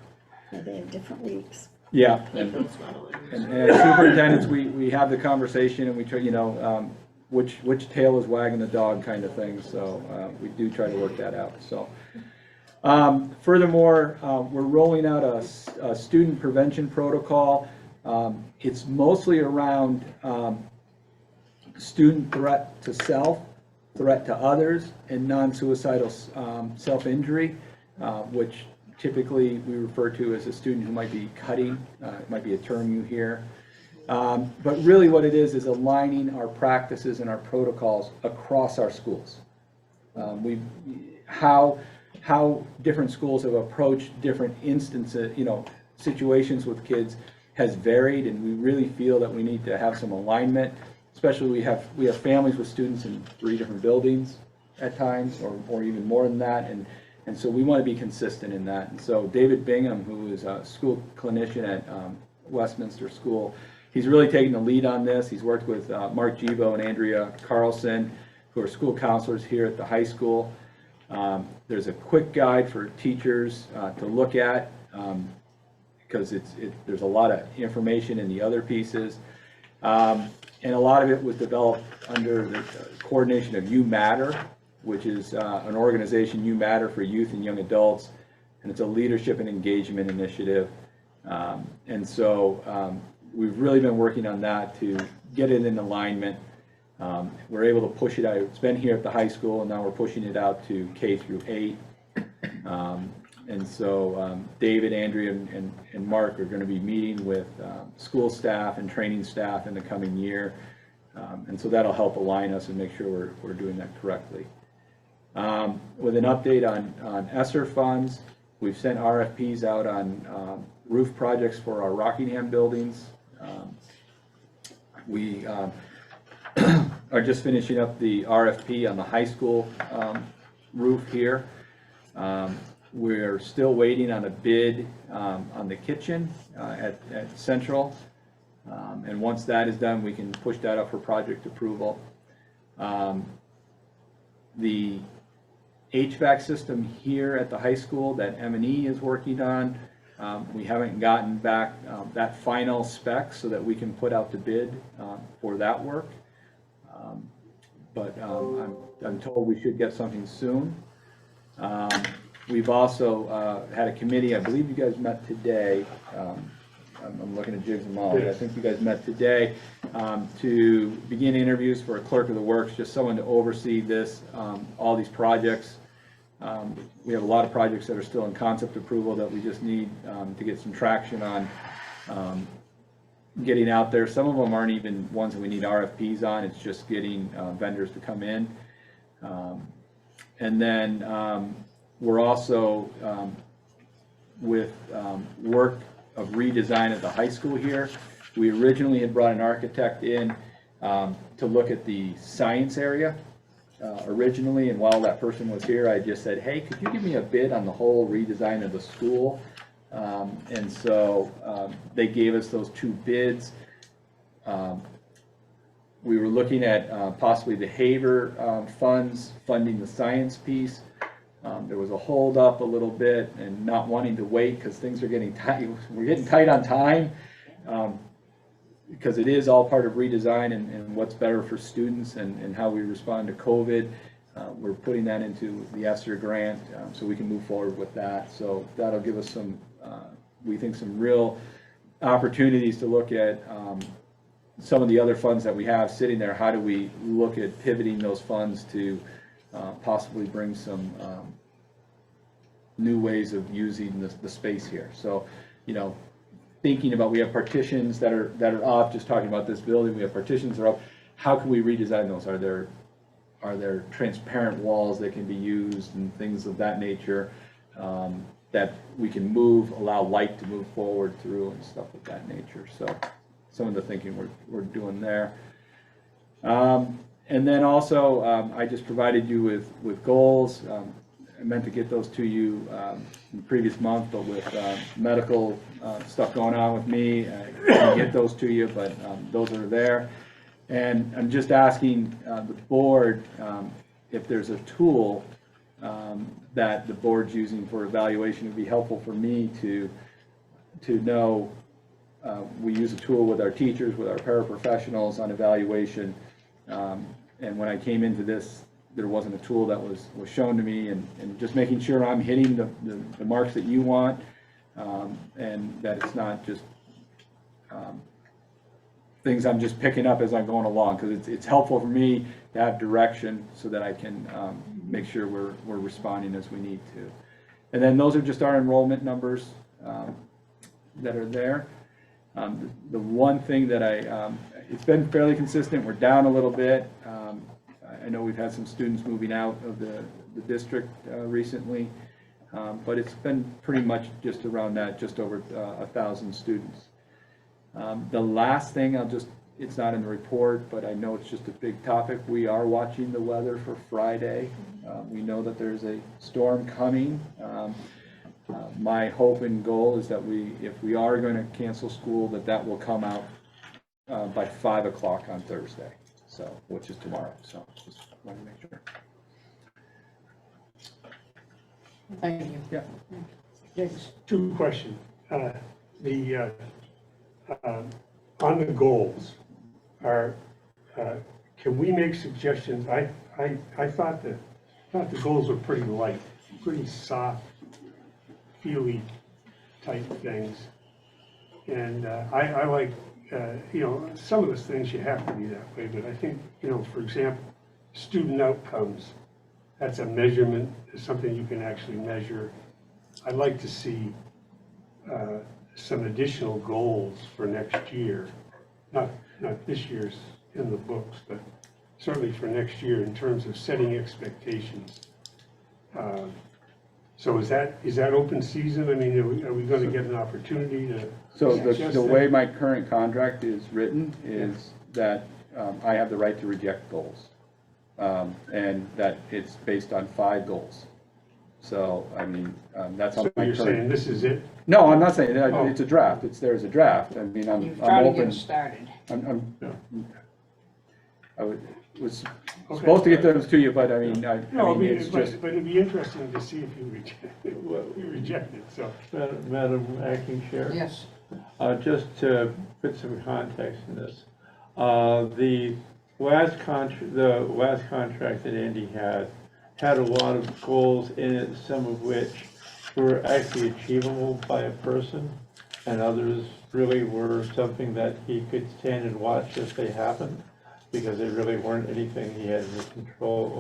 They have different weeks. Yeah. April's not aligned. And as superintendents, we have the conversation, and we try, you know, which tail is wagging the dog kind of thing. So we do try to work that out. So furthermore, we're rolling out a student prevention protocol. It's mostly around student threat to self, threat to others, and non-suicidal self-injury, which typically we refer to as a student who might be cutting. It might be a term you hear. But really what it is aligning our practices and our protocols across our schools. How different schools have approached different instances, you know, situations with kids has varied, and we really feel that we need to have some alignment. Especially we have families with students in 3 different buildings at times, or even more than that, and And so we want to be consistent in that. And so David Bingham, who is a school clinician at Westminster School, he's really taken the lead on this. He's worked with Mark Gibo and Andrea Carlson, who are school counselors here at the high school. There's a quick guide for teachers to look at because there's a lot of information in the other pieces. And a lot of it was developed under the coordination of You Matter, which is an organization, You Matter, for youth and young adults, and it's a leadership and engagement initiative. And so we've really been working on that to get it in alignment. We're able to push it out. It's been here at the high school, and now we're pushing it out to K through 8. And so David, Andrea, and Mark are going to be meeting with school staff and training staff in the coming year. And so that'll help align us and make sure we're doing that correctly. With an update on ESSER funds, we've sent RFPs out on roof projects for our Rockingham buildings. We are just finishing up the RFP on the high school roof here. We're still waiting on a bid on the kitchen at Central. And once that is done, we can push that up for project approval. The HVAC system here at the high school that M&E is working on, we haven't gotten back that final spec so that we can put out the bid for that work. But I'm told we should get something soon. We've also had a committee, I believe you guys met today. I'm looking at Jigs and Molly. I think you guys met today to begin interviews for a clerk of the works, just someone to oversee this, all these projects. We have a lot of projects that are still in concept approval that we just need to get some traction on getting out there. Some of them aren't even ones that we need RFPs on. It's just getting vendors to come in. And then we're also with work of redesign at the high school here. We originally had brought an architect in to look at the science area originally, and while that person was here, I just said, hey, could you give me a bid on the whole redesign of the school? And so they gave us those 2 bids. We were looking at possibly the Haver funds funding the science piece. There was a hold up a little bit and not wanting to wait because things are getting tight. We're getting tight on time because it is all part of redesign and what's better for students and how we respond to COVID. We're putting that into the ESSER grant so we can move forward with that. So that'll give us some, we think, some real opportunities to look at some of the other funds that we have sitting there. How do we look at pivoting those funds to possibly bring some new ways of using the space here. So, you know, thinking about, we have partitions that are up, just talking about this building, we have partitions that are up. How can we redesign those? Are there transparent walls that can be used and things of that nature that we can move, allow light to move forward through and stuff of that nature. So some of the thinking we're doing there. And then also, I just provided you with goals. I meant to get those to you in the previous month, but with medical stuff going on with me, I didn't get those to you, but those are there. And I'm just asking the board if there's a tool that the board's using for evaluation. It would be helpful for me to know. We use a tool with our teachers, with our paraprofessionals on evaluation. And when I came into this, there wasn't a tool that was shown to me, and just making sure I'm hitting the marks that you want, and that it's not just things I'm just picking up as I'm going along, because it's helpful for me to have direction so that I can make sure we're responding as we need to. And then those are just our enrollment numbers that are there. The one thing that it's been fairly consistent. We're down a little bit. I know we've had some students moving out of the district recently, but it's been pretty much just around that, just over 1,000 students. The last thing I'll just it's not in the report, but I know it's just a big topic. We are watching the weather for Friday. We know that there's a storm coming. My hope and goal is that if we are going to cancel school, that will come out by 5 o'clock on Thursday, so, which is tomorrow, so just want to make sure. Thank you. Yeah. Yes. Two questions. On the goals, can we make suggestions? I thought the goals were pretty light, pretty soft, feely type things. And I like, some of those things you have to be that way, but I think, for example, student outcomes, that's a measurement, it's something you can actually measure. I'd like to see some additional goals for next year, not this year's in the books, but certainly for next year in terms of setting expectations. So is that open season? I mean, are we going to get an opportunity to? So the way my current contract is written is that I have the right to reject goals, and that it's based on 5 goals. So, I mean, that's how So my you're current. saying this is it? No, I'm not saying that. Oh. It's a draft. There's a draft. I mean, I'm Try to open. get started. I was Okay. supposed to get those to you, but I mean, No, it's just. but it'd be interesting to see if you reject it, so. Madam Acting Chair? Yes. Just to put some context in this, the last contract that Andy had a lot of goals in it, some of which were actually achievable by a person, and others really were something that he could stand and watch if they happened, because they really weren't anything he had any control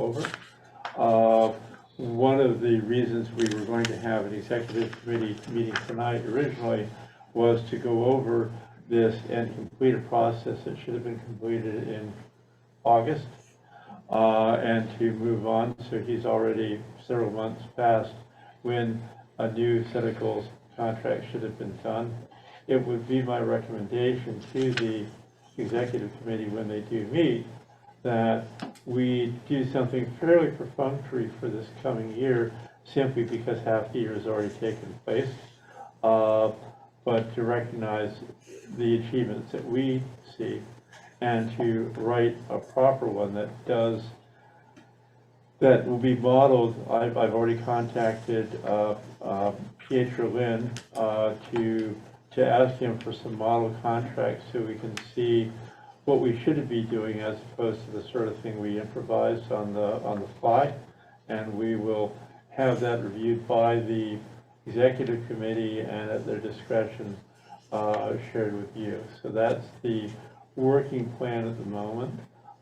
over. One of the reasons we were going to have an executive committee meeting tonight originally was to go over this and complete a process that should have been completed in August, and to move on. So he's already several months past when a new set of goals contract should have been done. It would be my recommendation to the executive committee when they do meet that we do something fairly perfunctory for this coming year, simply because half the year has already taken place, but to recognize the achievements that we see and to write a proper one that will be modeled. I've already contacted Pietro Lynn to ask him for some model contracts so we can see what we should be doing as opposed to the sort of thing we improvised on the fly. And we will have that reviewed by the executive committee and at their discretion shared with you. So that's the working plan at the moment.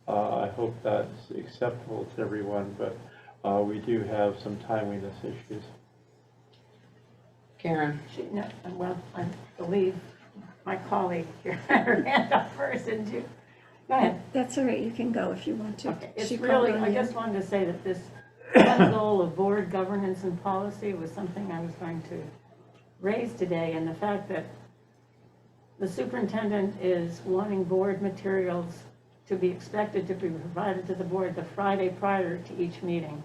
I hope that's acceptable to everyone, but we do have some timeliness issues. Karen? No, well, I believe my colleague here had her hand up first, didn't you? Go ahead. That's all right, you can go if you want to. Okay, it's She really, called on I you. just wanted to say that this one goal of board governance and policy was something I was going to raise today, and the fact that the superintendent is wanting board materials to be expected to be provided to the board the Friday prior to each meeting,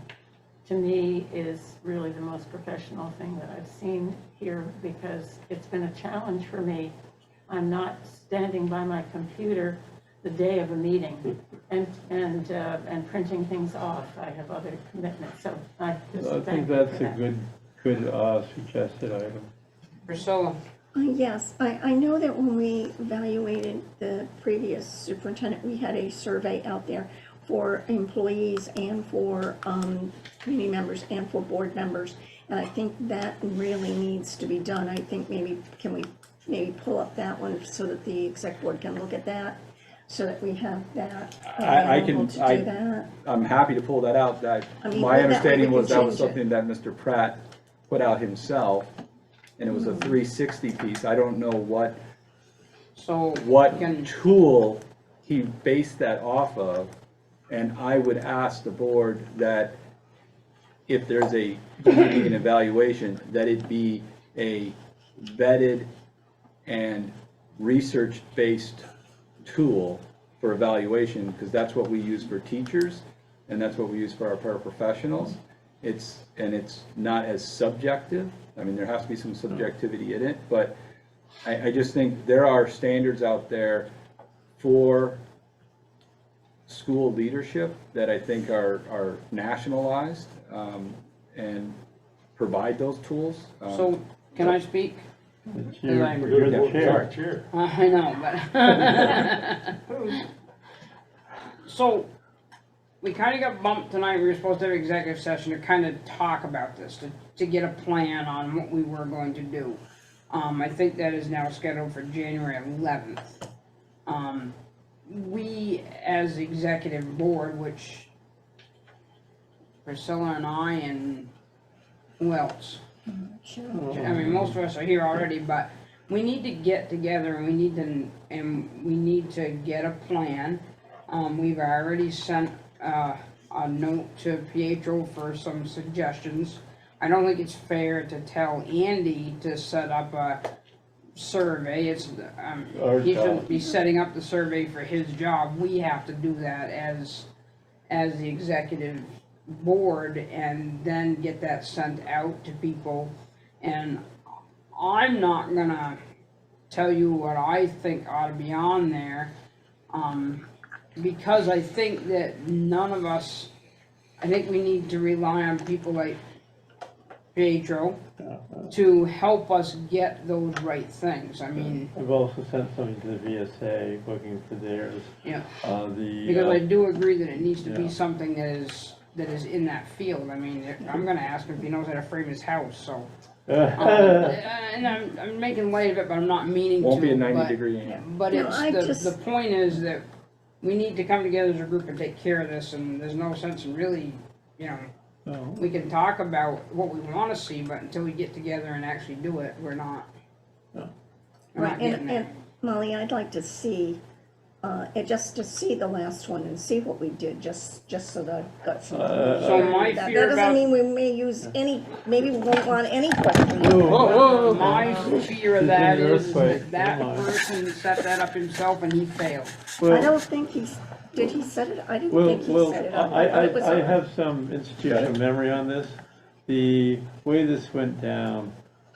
to me is really the most professional thing that I've seen here, because it's been a challenge for me. I'm not standing by my computer the day of a meeting and printing things off. I have other commitments, so I just I think that's a good suggested item. Priscilla? Yes, I know that when we evaluated the previous superintendent, we had a survey out there for employees and for community members and for board members. And I think that really needs to be done. I think can we maybe pull up that one so that the exec board can look at that? So that we have that available to do that? I'm happy to pull that out. I mean, My that way understanding we was can that was change it. something that Mr. Pratt put out himself, and it was a 360 piece. I don't know what tool he based that off of, and I would ask the board that if there's going to be an evaluation, that it be a vetted and research-based tool for evaluation, because that's what we use for teachers, and that's what we use for our paraprofessionals. It's not as subjective. I mean, there has to be some subjectivity in it, but I just think there are standards out there for school leadership that I think are nationalized, and provide those tools. So, can I speak? You're the chair. I know, but. So, we kind of got bumped tonight, we were supposed to have executive session to kind of talk about this, to get a plan on what we were going to do. I think that is now scheduled for January 11th. We, as the executive board, which Priscilla and I and who else? I mean, most of us are here already, but we need to get together and we need to get a plan. We've already sent a note to Pietro for some suggestions. I don't think it's fair to tell Andy to set up a survey. It's he shouldn't be setting up the survey for his job. We have to do that as the executive board, and then get that sent out to people. And I'm not gonna tell you what I think ought to be on there, because I think that none of us, I think we need to rely on people like Pietro to help us get those right things. I mean, We've also sent something to the VSA looking for theirs. yeah, The because I do agree that it needs to be yeah. something that is in that field. I mean, I'm gonna ask him if he knows how to frame his house, so. And I'm making light of it, but I'm not meaning to. Won't be a but- 90-degree angle. But No, it's, the point is that we need to come together as a group and take care of this, and there's no sense in really, No. we can talk about what we wanna see, but until we get together and actually do it, we're not. No. We're not Right, getting and there. Molly, I'd like to see, just to see the last one and see what we did, just so that I've got some. So my That fear doesn't about, mean we may use any, maybe we won't want any questions. my fear of that There's is been an earthquake, that come on. person set that up himself and he failed. I don't think did he set it? I didn't think he set it up. thought it was I a- have some institutional memory on this. The way this went down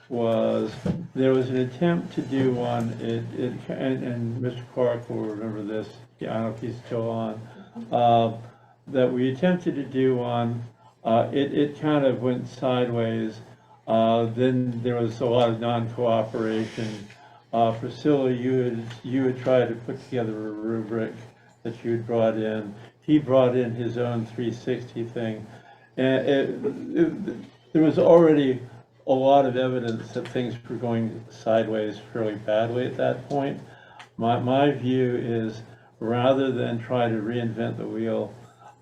was, there was an attempt to do one, and Mr. Clark will remember this, I don't know if he's still on, that we attempted to do one, it kind of went sideways, then there was a lot of non-cooperation. Priscilla, you had tried to put together a rubric that you had brought in. He brought in his own 360 thing. And there was already a lot of evidence that things were going sideways fairly badly at that point. My view is, rather than try to reinvent the wheel,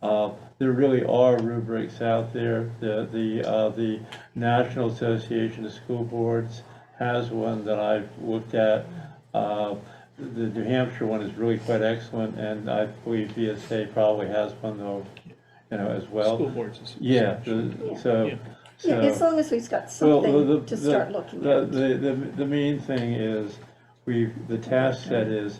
there really are rubrics out there. The National Association of School Boards has one that I've looked at. The New Hampshire one is really quite excellent, and I believe VSA probably has one though, as well. School boards. Association. Yeah, so. Yeah, as long as we've got Well, something to start looking at. The main thing is, the task set is,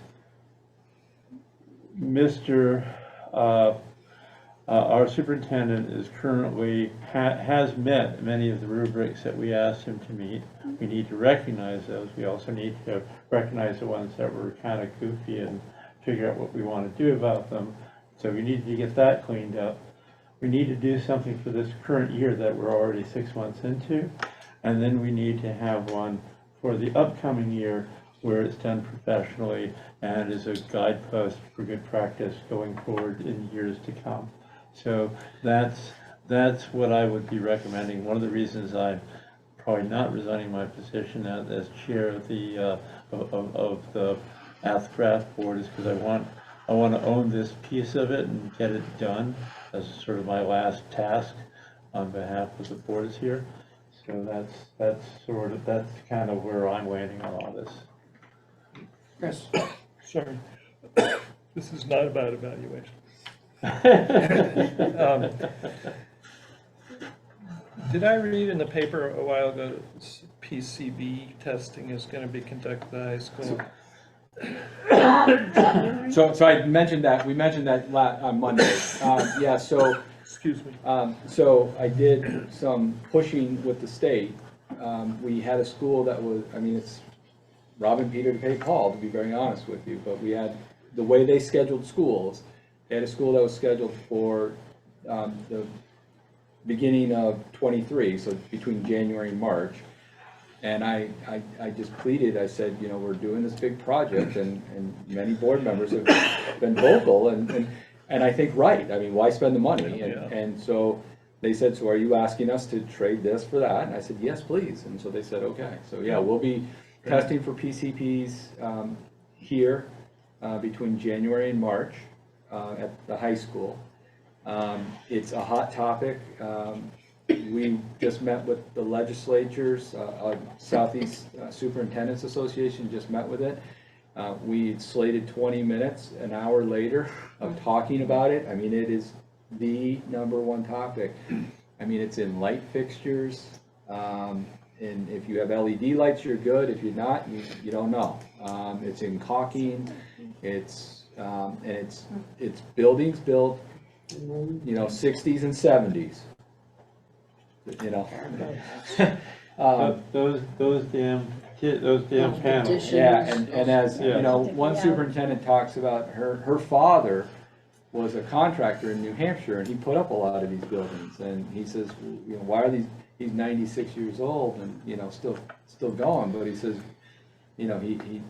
our superintendent is currently, has met many of the rubrics that we asked him to meet. We need to recognize those. We also need to recognize the ones that were kind of goofy and figure out what we want to do about them. So we need to get that cleaned up. We need to do something for this current year that we're already 6 months into. And then we need to have one for the upcoming year where it's done professionally and is a guidepost for good practice going forward in years to come. So that's what I would be recommending. One of the reasons I'm probably not resigning my position as chair of the AthCraft board is because I want to own this piece of it and get it done as sort of my last task on behalf of the boards here. So that's kind of where I'm landing on all this. Chris? Sorry. This is not about evaluation. Did I read in the paper a while ago that PCB testing is going to be conducted at the high school? So I mentioned that, we mentioned that on Monday. Yeah, so, Excuse me. so I did some pushing with the state. We had a school that was, I mean, it's robbing Peter to pay Paul, to be very honest with you, but we had, the way they scheduled schools, they had a school that was scheduled for the beginning of '23, so between January and March. And I just pleaded, I said, you know, we're doing this big project, and many board members have been vocal, and I think right, I mean, why spend the money? And so they said, so are you asking us to trade this for that? And I said, yes, please. And so they said, okay. So yeah, we'll be testing for PCPs here between January and March at the high school. It's a hot topic. We just met with the legislatures, Southeast Superintendent's Association just met with it. We slated 20 minutes, an hour later, of talking about it. I mean, it is the #1 topic. I mean, it's in light fixtures, and if you have LED lights, you're good. If you're not, you don't know. It's in caulking, it's buildings built, you know, 60s and 70s. You know, those damn panels. yeah, and as you know, one superintendent talks about her father was a contractor in New Hampshire, and he put up a lot of these buildings, and he says, you know, why are he's 96 years old and, you know, still going, but he says, you know,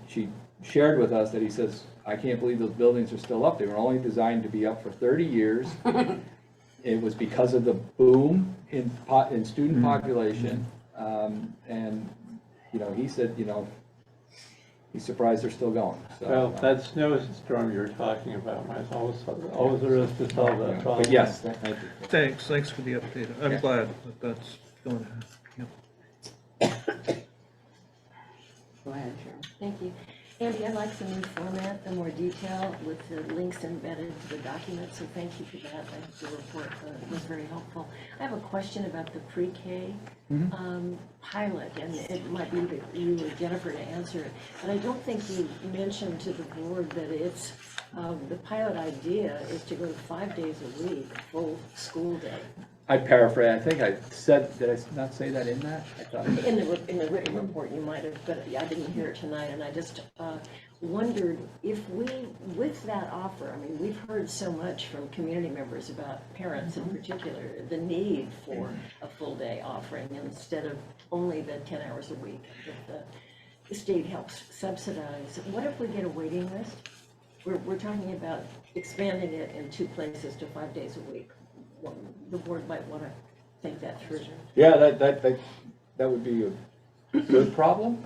she shared with us that he says, I can't believe those buildings are still up. They were only designed to be up for 30 years. It was because of the boom in student population, and, you know, he said, you know, he's surprised they're still going. So, Well, that snowstorm you're talking about, might always there is to solve that problem. but yes, thank you. Thanks for the update. I'm glad that that's going to happen. Go ahead, Sharon. Thank you. Andy, I like the new format, the more detail with the links embedded to the document, so thank you for that. I think the report was very helpful. I have a question about the pre-K pilot, and it might be that you or Jennifer to answer it, but I don't think you mentioned to the board that it's, the pilot idea is to go to 5 days a week, full school day. I paraphrase, I think I said, did I not say that in that? I thought. In the written report, you might have, but I didn't hear it tonight, and I just wondered if we, with that offer, I mean, we've heard so much from community members about parents in particular, the need for a full day offering instead of only the 10 hours a week that the state helps subsidize. What if we get a waiting list? We're talking about expanding it in 2 places to 5 days a week. The board might want to think that through. Yeah, that would be a good problem,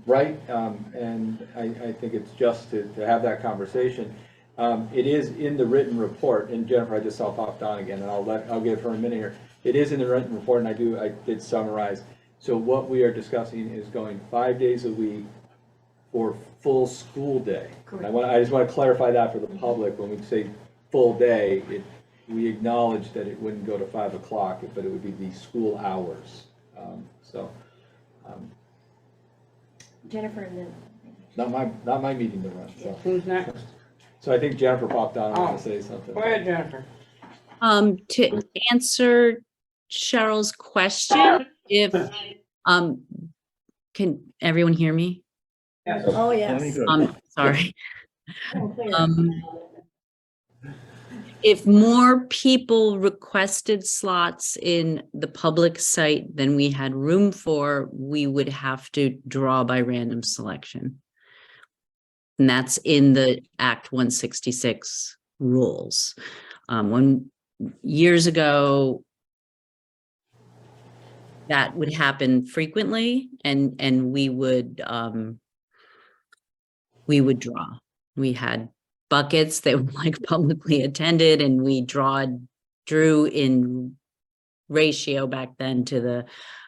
right? And I think it's just to have that conversation. It is in the written report, and Jennifer, I just saw popped on again, and I'll give her a minute here. It is in the written report, and I did summarize. So what we are discussing is going 5 days a week for full school day. I just want to clarify that for the public. When we say full day, we acknowledge that it wouldn't go to 5 o'clock, but it would be the school hours. Jennifer, and then not my meeting to run. So. Who's next? So I think Jennifer popped on and wanted to say something. Go ahead, Jennifer. To answer Cheryl's question, if can everyone hear me? Yes. Oh, yes. Sorry. If more people requested slots in the public site than we had room for, we would have to draw by random selection. And that's in the Act 166 rules. When years ago, that would happen frequently, and we would draw. We had buckets that were like publicly attended, and we drew in ratio back then to the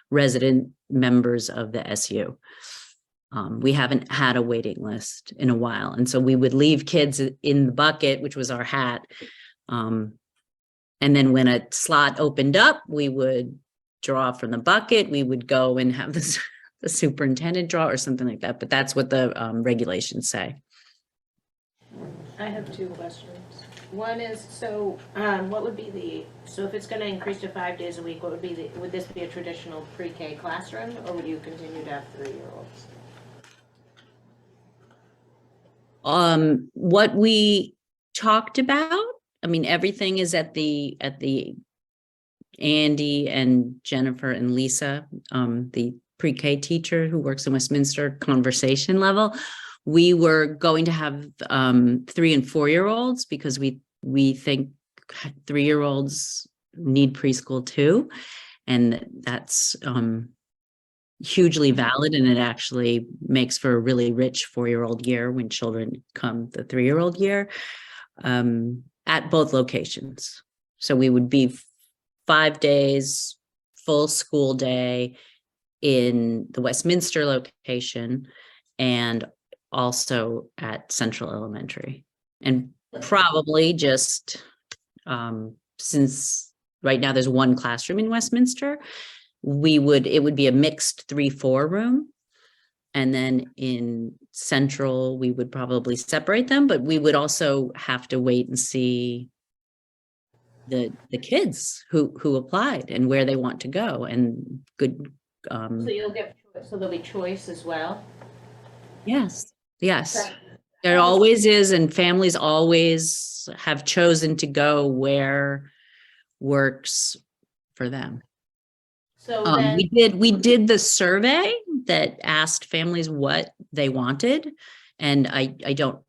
resident members of the SU. We haven't had a waiting list in a while, and so we would leave kids in the bucket, which was our hat. And then when a slot opened up, we would draw from the bucket. We would go and have the the superintendent draw or something like that, but that's what the regulations say. I have two questions. One is, so, what would be so if it's gonna increase to 5 days a week, what would be would this be a traditional pre-K classroom, or would you continue to have 3-year-olds? What we talked about, I mean, everything is at the Andy and Jennifer and Lisa, the pre-K teacher who works in Westminster, conversation level. We were going to have 3 and 4-year-olds because we think 3-year-olds need preschool too. And that's hugely valid, and it actually makes for a really rich 4-year-old year when children come the 3-year-old year at both locations. So we would be 5 days, full school day in the Westminster location and also at Central Elementary. And probably just since right now there's one classroom in Westminster, it would be a mixed 3-4 room. And then in Central, we would probably separate them, but we would also have to wait and see the kids who applied and where they want to go, and good. So you'll get, so there'll be choice as well? Yes, yes. Okay. There always is, and families always have chosen to go where works for them. So then, we did the survey that asked families what they wanted, and I don't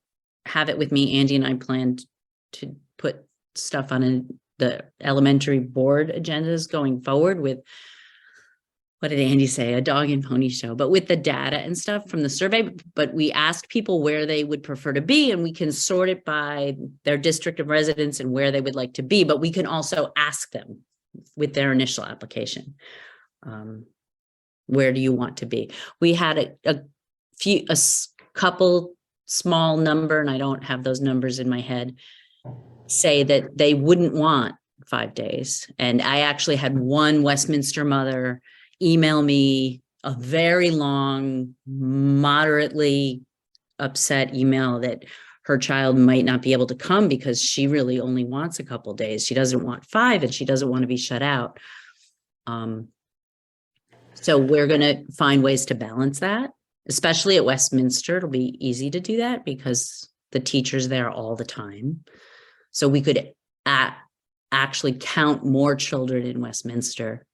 have it with me. Andy and I planned to put stuff on the elementary board agendas going forward with, what did Andy say? A dog and pony show, but with the data and stuff from the survey. But we asked people where they would prefer to be, and we can sort it by their district of residence and where they would like to be. But we can also ask them with their initial application, where do you want to be? We had a couple small number, and I don't have those numbers in my head, say that they wouldn't want 5 days. And I actually had one Westminster mother email me a very long, moderately upset email that her child might not be able to come because she really only wants a couple days. She doesn't want 5, and she doesn't want to be shut out. So we're going to find ways to balance that, especially at Westminster. It'll be easy to do that because the teacher's there all the time. So we could actually count more children in Westminster.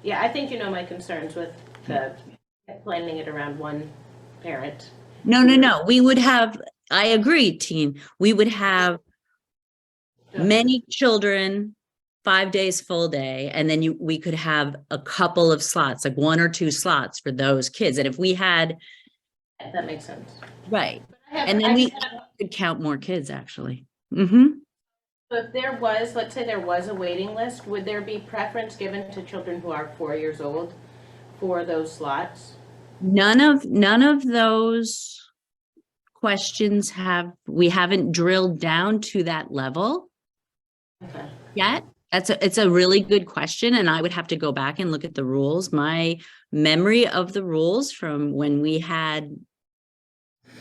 yeah, I think you know my concerns with planning it around one parent. No. We would have, I agree, Teen. We would have many children, 5 days full day, and then we could have a couple of slots, like 1 or 2 slots for those kids. And if we had, that makes sense. right, and then we could count more kids actually. Mm-hmm. So if there was, let's say there was a waiting list, would there be preference given to children who are 4 years old for those slots? None of those questions we haven't drilled down to that level yet. It's a really good question, and I would have to go back and look at the rules. My memory of the rules from when we had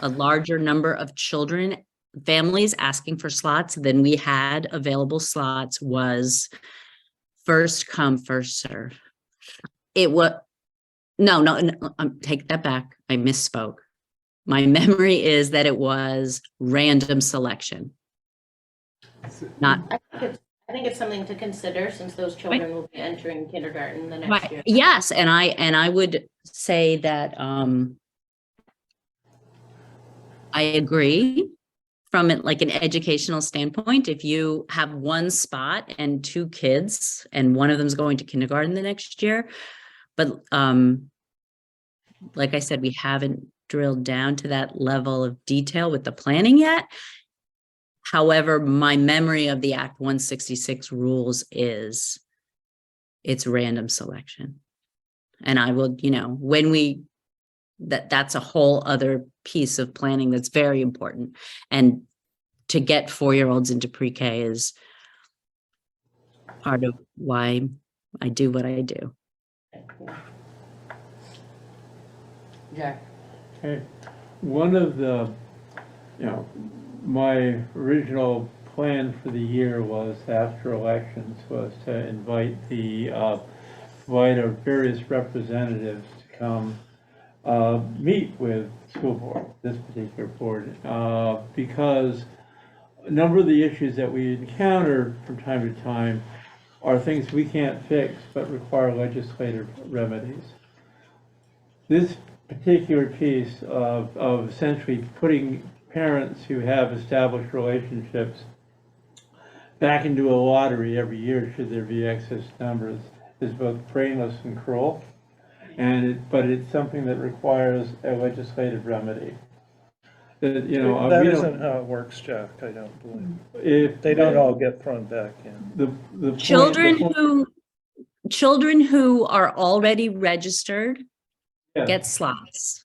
a larger number of children, families asking for slots than we had available slots was first come, first serve. It was, no, take that back. I misspoke. My memory is that it was random selection. Not. I think it's something to consider since those children will be entering kindergarten the next year. Yes, and I would say that I agree from it, like an educational standpoint. If you have one spot and 2 kids and one of them's going to kindergarten the next year, but like I said, we haven't drilled down to that level of detail with the planning yet. However, my memory of the Act 166 rules is it's random selection. And I will, when that's a whole other piece of planning that's very important. And to get 4-year-olds into pre-K is part of why I do what I do. Jack? Okay. One of the, my original plan for the year was after elections was to invite our various representatives to come meet with school board, this particular board, because a number of the issues that we encounter from time to time are things we can't fix but require legislative remedies. This particular piece of essentially putting parents who have established relationships back into a lottery every year should there be excess numbers is both brainless and cruel, but it's something that requires a legislative remedy. That, That isn't how it works, Jack, I don't believe. They don't all get thrown back in. The point, Children who are already registered yeah. get slots.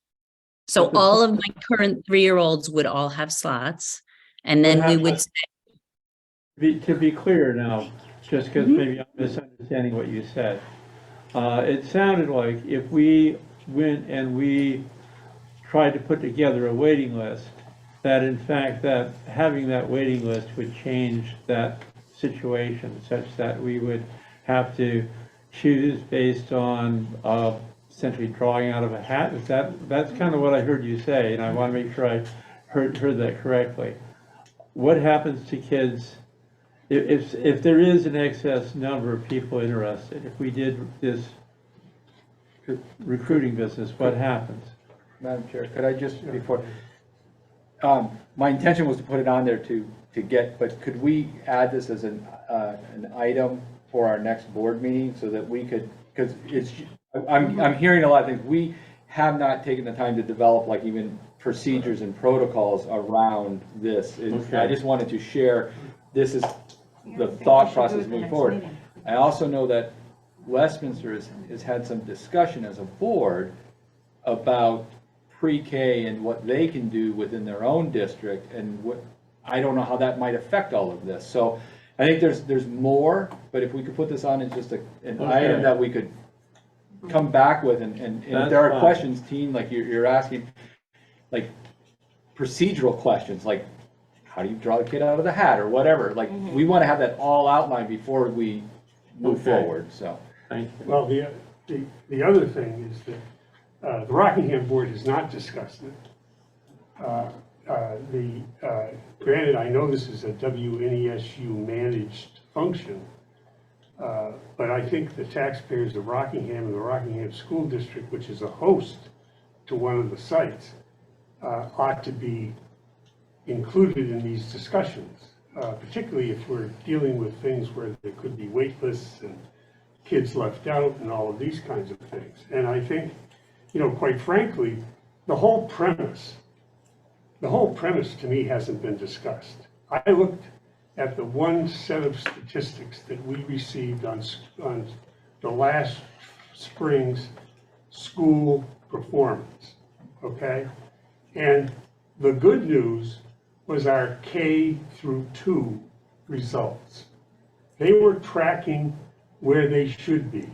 So But the all of my current 3-year-olds would all have slots, and then we would say, To be clear now, just because maybe I'm misunderstanding what you said, it sounded like if we went and we tried to put together a waiting list, that in fact that having that waiting list would change that situation such that we would have to choose based on essentially drawing out of a hat. That's kind of what I heard you say, and I want to make sure I heard that correctly. What happens to kids if there is an excess number of people interested? If we did this recruiting business, what happens? Madam Chair, could I just, before, my intention was to put it on there to get, but could we add this as an item for our next board meeting so that we could, because I'm hearing a lot of things. We have not taken the time to develop like even procedures and protocols around this. Okay. I just wanted to share, this is the thought process moving forward. I also know that Westminster has had some discussion as a board about pre-K and what they can do within their own district, and what, I don't know how that might affect all of this. So I think there's more, but if we could put this on as just an item that we could come back with, and if there are questions, team, like you're asking, like procedural questions, like how do you draw the kid out of the hat or whatever, like we want to have that all outlined before we move forward, so. Thank you. Well, the other thing is that the Rockingham Board has not discussed it. Granted, I know this is a WNESU managed function, but I think the taxpayers of Rockingham and the Rockingham School District, which is a host to one of the sites, ought to be included in these discussions, particularly if we're dealing with things where there could be wait lists and kids left out and all of these kinds of things. And I think, quite frankly, the whole premise to me hasn't been discussed. I looked at the one set of statistics that we received on the last spring's school performance, okay? And the good news was our K through 2 results. They were tracking where they should be.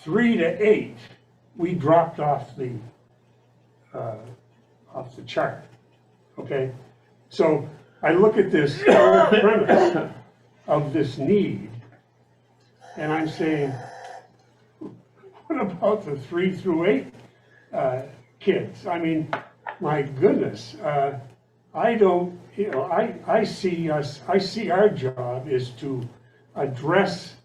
3 to 8, we dropped off the chart, okay? So I look at this whole premise of this need, and I'm saying, what about the 3 through 8 kids? I mean, my goodness, I don't, I see our job is to address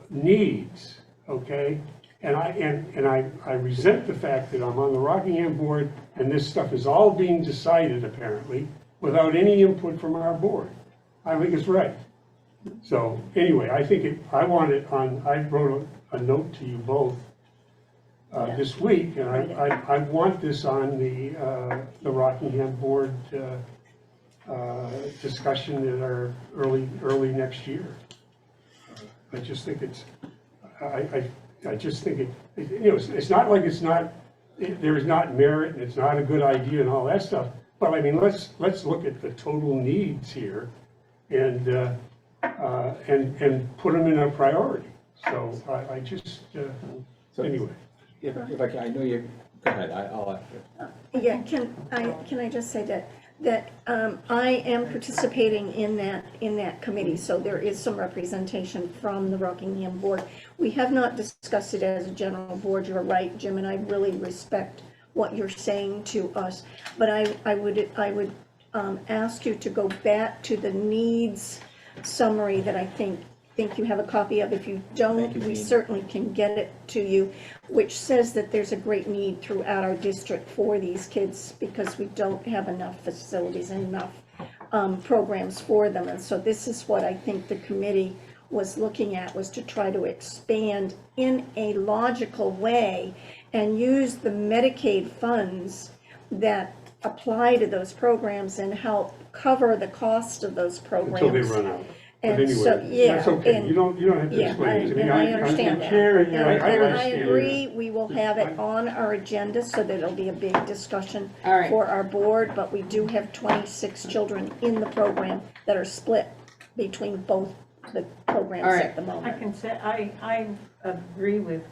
needs, okay? And I resent the fact that I'm on the Rockingham board and this stuff is all being decided apparently without any input from our board. I think it's right. So anyway, I wrote a note to you both this week, and I want this on the Rockingham board discussion in our early next year. I just think it's, I just think it's not like there is not merit and it's not a good idea and all that stuff. But I mean, let's look at the total needs here and put them in a priority. So I just, anyway. if I can, I know you, go ahead, I'll ask you. Yeah, can I just say that I am participating in that committee, so there is some representation from the Rockingham Board. We have not discussed it as a general board, you're right, Jim, and I really respect what you're saying to us. But I would ask you to go back to the needs summary that I think you have a copy of. If you don't, we certainly can get it to you, which says that there's a great need throughout our district for these kids because we don't have enough facilities and enough programs for them. And so this is what I think the committee was looking at, was to try to expand in a logical way and use the Medicaid funds that apply to those programs and help cover the cost of those programs. Until they run out. But And so, anyway, yeah, that's okay, and- you don't have to Yeah, explain it to me. and I understand that. Chair, you know, And I understand. agree, we will have it on our agenda so that it'll be a big discussion All right. for our board, but we do have 26 children in the program that are split between both the programs All right. at the I moment. can say, I agree with,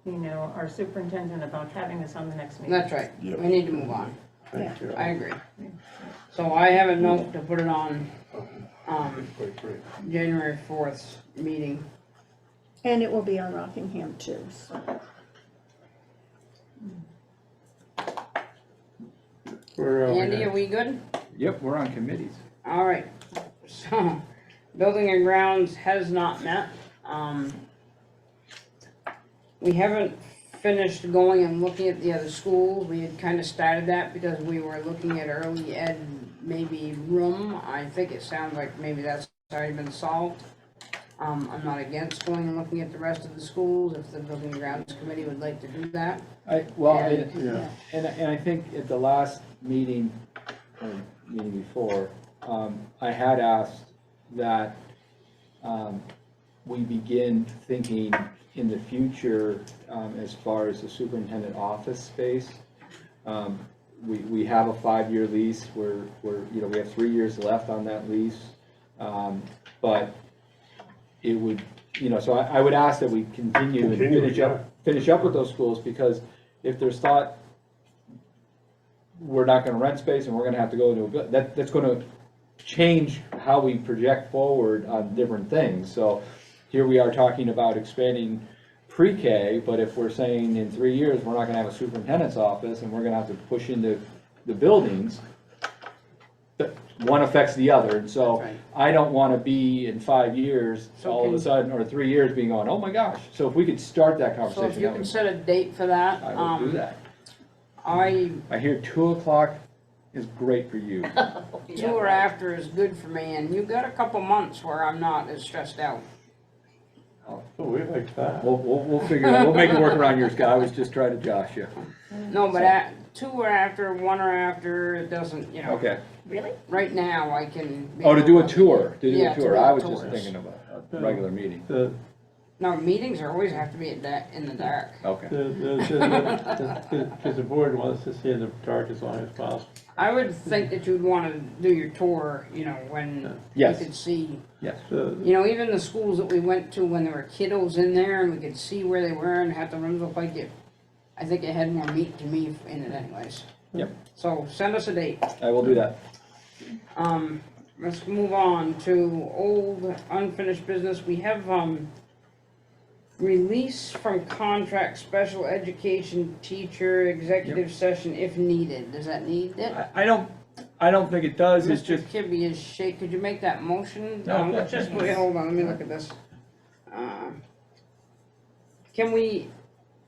our superintendent about having this on the next meeting. That's right, we need to move on. Thank you. I agree. So I have a note to put it on, Quite right. January 4th meeting. And it will be on Rockingham too, so. Andy, are we good? Yep, we're on committees. All right, so, Building and Grounds has not met. We haven't finished going and looking at the other schools. We had kind of started that because we were looking at early ed, maybe room. I think it sounds like maybe that's already been solved. I'm not against going and looking at the rest of the schools if the Building and Grounds Committee would like to do that. And I think at the last meeting, or meeting before, I had asked that we begin thinking in the future as far as the superintendent office space. We have a 5-year lease, we have 3 years left on that lease. But it would, so I would ask that we continue and finish up with those schools, because if there's thought we're not gonna rent space and we're gonna have to go into that's gonna change how we project forward on different things. So here we are talking about expanding pre-K, but if we're saying in 3 years, we're not gonna have a superintendent's office and we're gonna have to push into the buildings, one affects the other, and so Right. I don't wanna be in 5 years, So all of a sudden, or 3 years being going, oh my gosh. So if we could start that So conversation, if you that can would- set a date for that. I will do that. I, I hear 2 o'clock is great for you. 2 or after is good for me, and you've got a couple months where I'm not as stressed out. Oh, we like that. We'll figure it out, we'll make it work around your schedule. I was just trying to josh you. No, but at 2 or after, 1 or after, it doesn't, Okay. Really? right now I can. Oh, to do a tour, Yeah, to do I was just tours. thinking of a regular meeting. No, meetings are always have to be in the dark. Okay. Because the board wants to stay in the dark as long as possible. I would think that you'd want to do your tour, when Yes. you could see, Yes. even the schools that we went to when there were kiddos in there and we could see where they were and have the rooms look like it. I think it had more meat to me in it anyways. Yep. So send us a date. I will do that. Let's move on to old unfinished business. We have, release from contract, special education teacher, executive session if needed. Does that need it? I don't think it does, it's Mr. just, Kibbe is could you make that motion? No, Let's just, wait, hold on, let me look at this. Can we,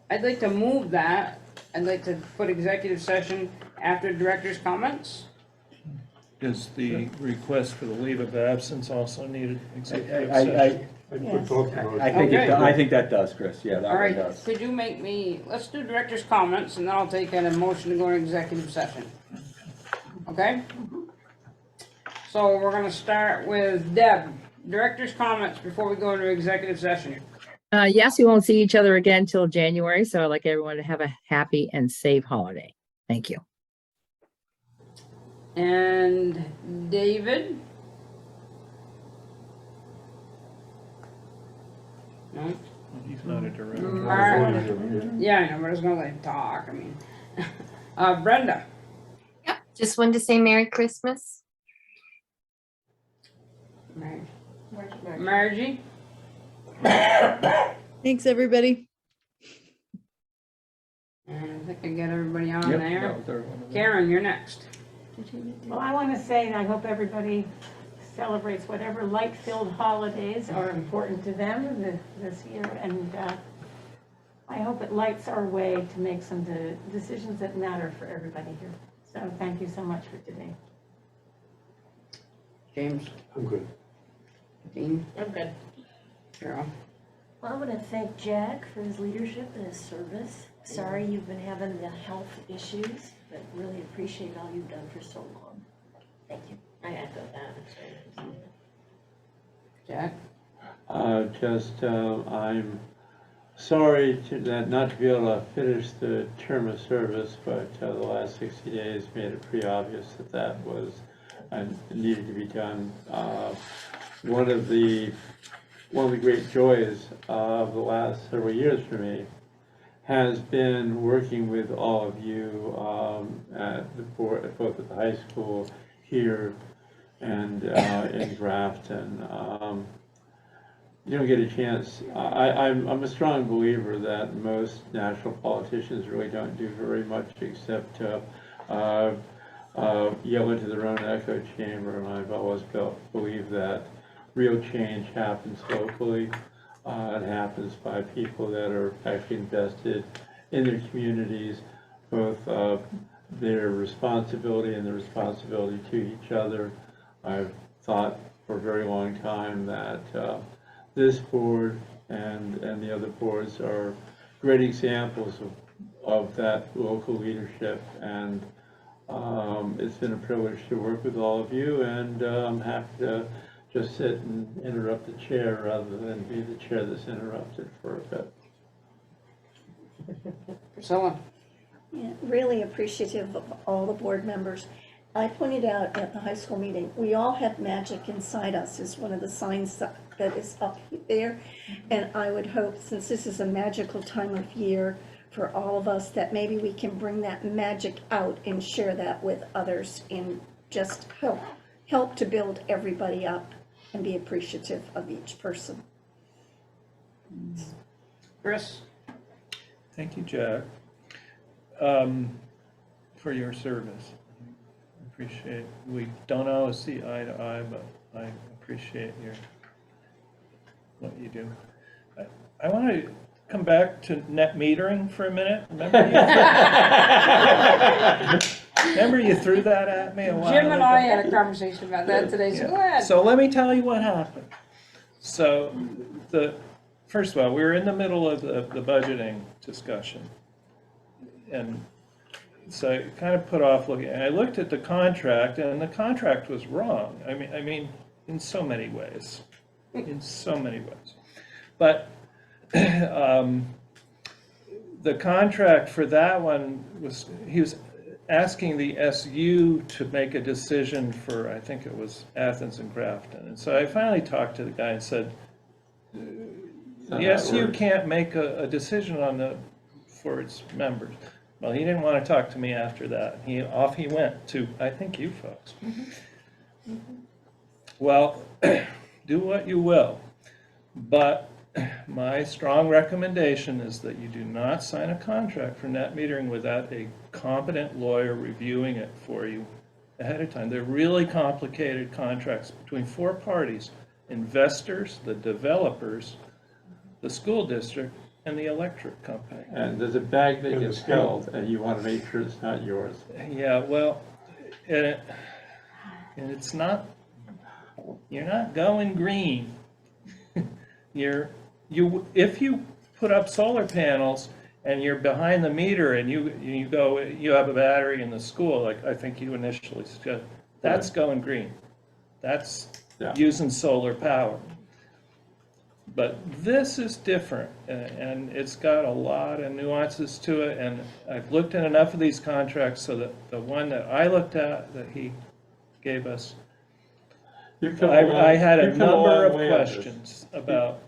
I'd like to move that, I'd like to put executive session after director's comments. Is the request for the leave of absence also needed executive I session? I put both of those. I think that does, Chris, yeah, that All one right, does. could you make me, let's do director's comments and then I'll take a motion to go into executive session. Okay? So we're gonna start with Deb, director's comments before we go into executive session. Yes, we won't see each other again till January, so I'd like everyone to have a happy and safe holiday. Thank you. And David? No? You He's not a director. Yeah, I know, but I was gonna let him talk, I mean. Brenda? Yep, just wanted to say Merry Christmas. Margie? Thanks, everybody. And I think I get everybody on Yep, there. that was everyone. Karen, you're next. Well, I want to say that I hope everybody celebrates whatever light-filled holidays are important to them this year, and I hope it lights our way to make some decisions that matter for everybody here. So thank you so much for today. James? I'm good. Dean? I'm good. Carol? Well, I want to thank Jack for his leadership and his service. Sorry you've been having the health issues, but really appreciate all you've done for so long. Thank you. I echo that. Jack? I'm sorry that not to be able to finish the term of service, but the last 60 days made it pretty obvious that was needed to be done. One of the great joys of the last several years for me has been working with all of you at the board, both at the high school here and in Grafton. You don't get a chance. I'm a strong believer that most national politicians really don't do very much except yell into their own echo chamber, and I've always believed that real change happens locally. It happens by people that are actually invested in their communities, both their responsibility and the responsibility to each other. I've thought for a very long time that this board and the other boards are great examples of that local leadership, and it's been a privilege to work with all of you, and I'm happy to just sit and interrupt the chair rather than be the chair that's interrupted for a bit. Priscilla? Yeah, really appreciative of all the board members. I pointed out at the high school meeting, we all have magic inside us is one of the signs that is up there. And I would hope, since this is a magical time of year for all of us, that maybe we can bring that magic out and share that with others and just help to build everybody up and be appreciative of each person. Chris? Thank you, Jack, for your service. I appreciate, we don't always see eye to eye, but I appreciate what you do. I want to come back to net metering for a minute. Remember you threw that at me a while ago? Jim and I had a conversation about that today, so go ahead. So let me tell you what happened. So first of all, we were in the middle of the budgeting discussion. And so I kind of put off looking, and I looked at the contract, and the contract was wrong. I mean, in so many ways, But the contract for that one he was asking the SU to make a decision for, I think it was Athens and Grafton. And so I finally talked to the guy and said, the SU can't make a decision for its members. Well, he didn't want to talk to me after that. Off he went to, I think, you folks. Well, do what you will, but my strong recommendation is that you do not sign a contract for net metering without a competent lawyer reviewing it for you ahead of time. They're really complicated contracts between four parties: investors, the developers, the school district, and the electric company. And there's a bag that gets held, and you want to make sure it's not yours. Yeah, well, and it's not, you're not going green. If you put up solar panels and you're behind the meter and you have a battery in the school, like I think you initially said, that's going green. That's using solar power. But this is different, and it's got a lot of nuances to it, and I've looked at enough of these contracts so that the one that I looked at that he gave us, I had a number of questions about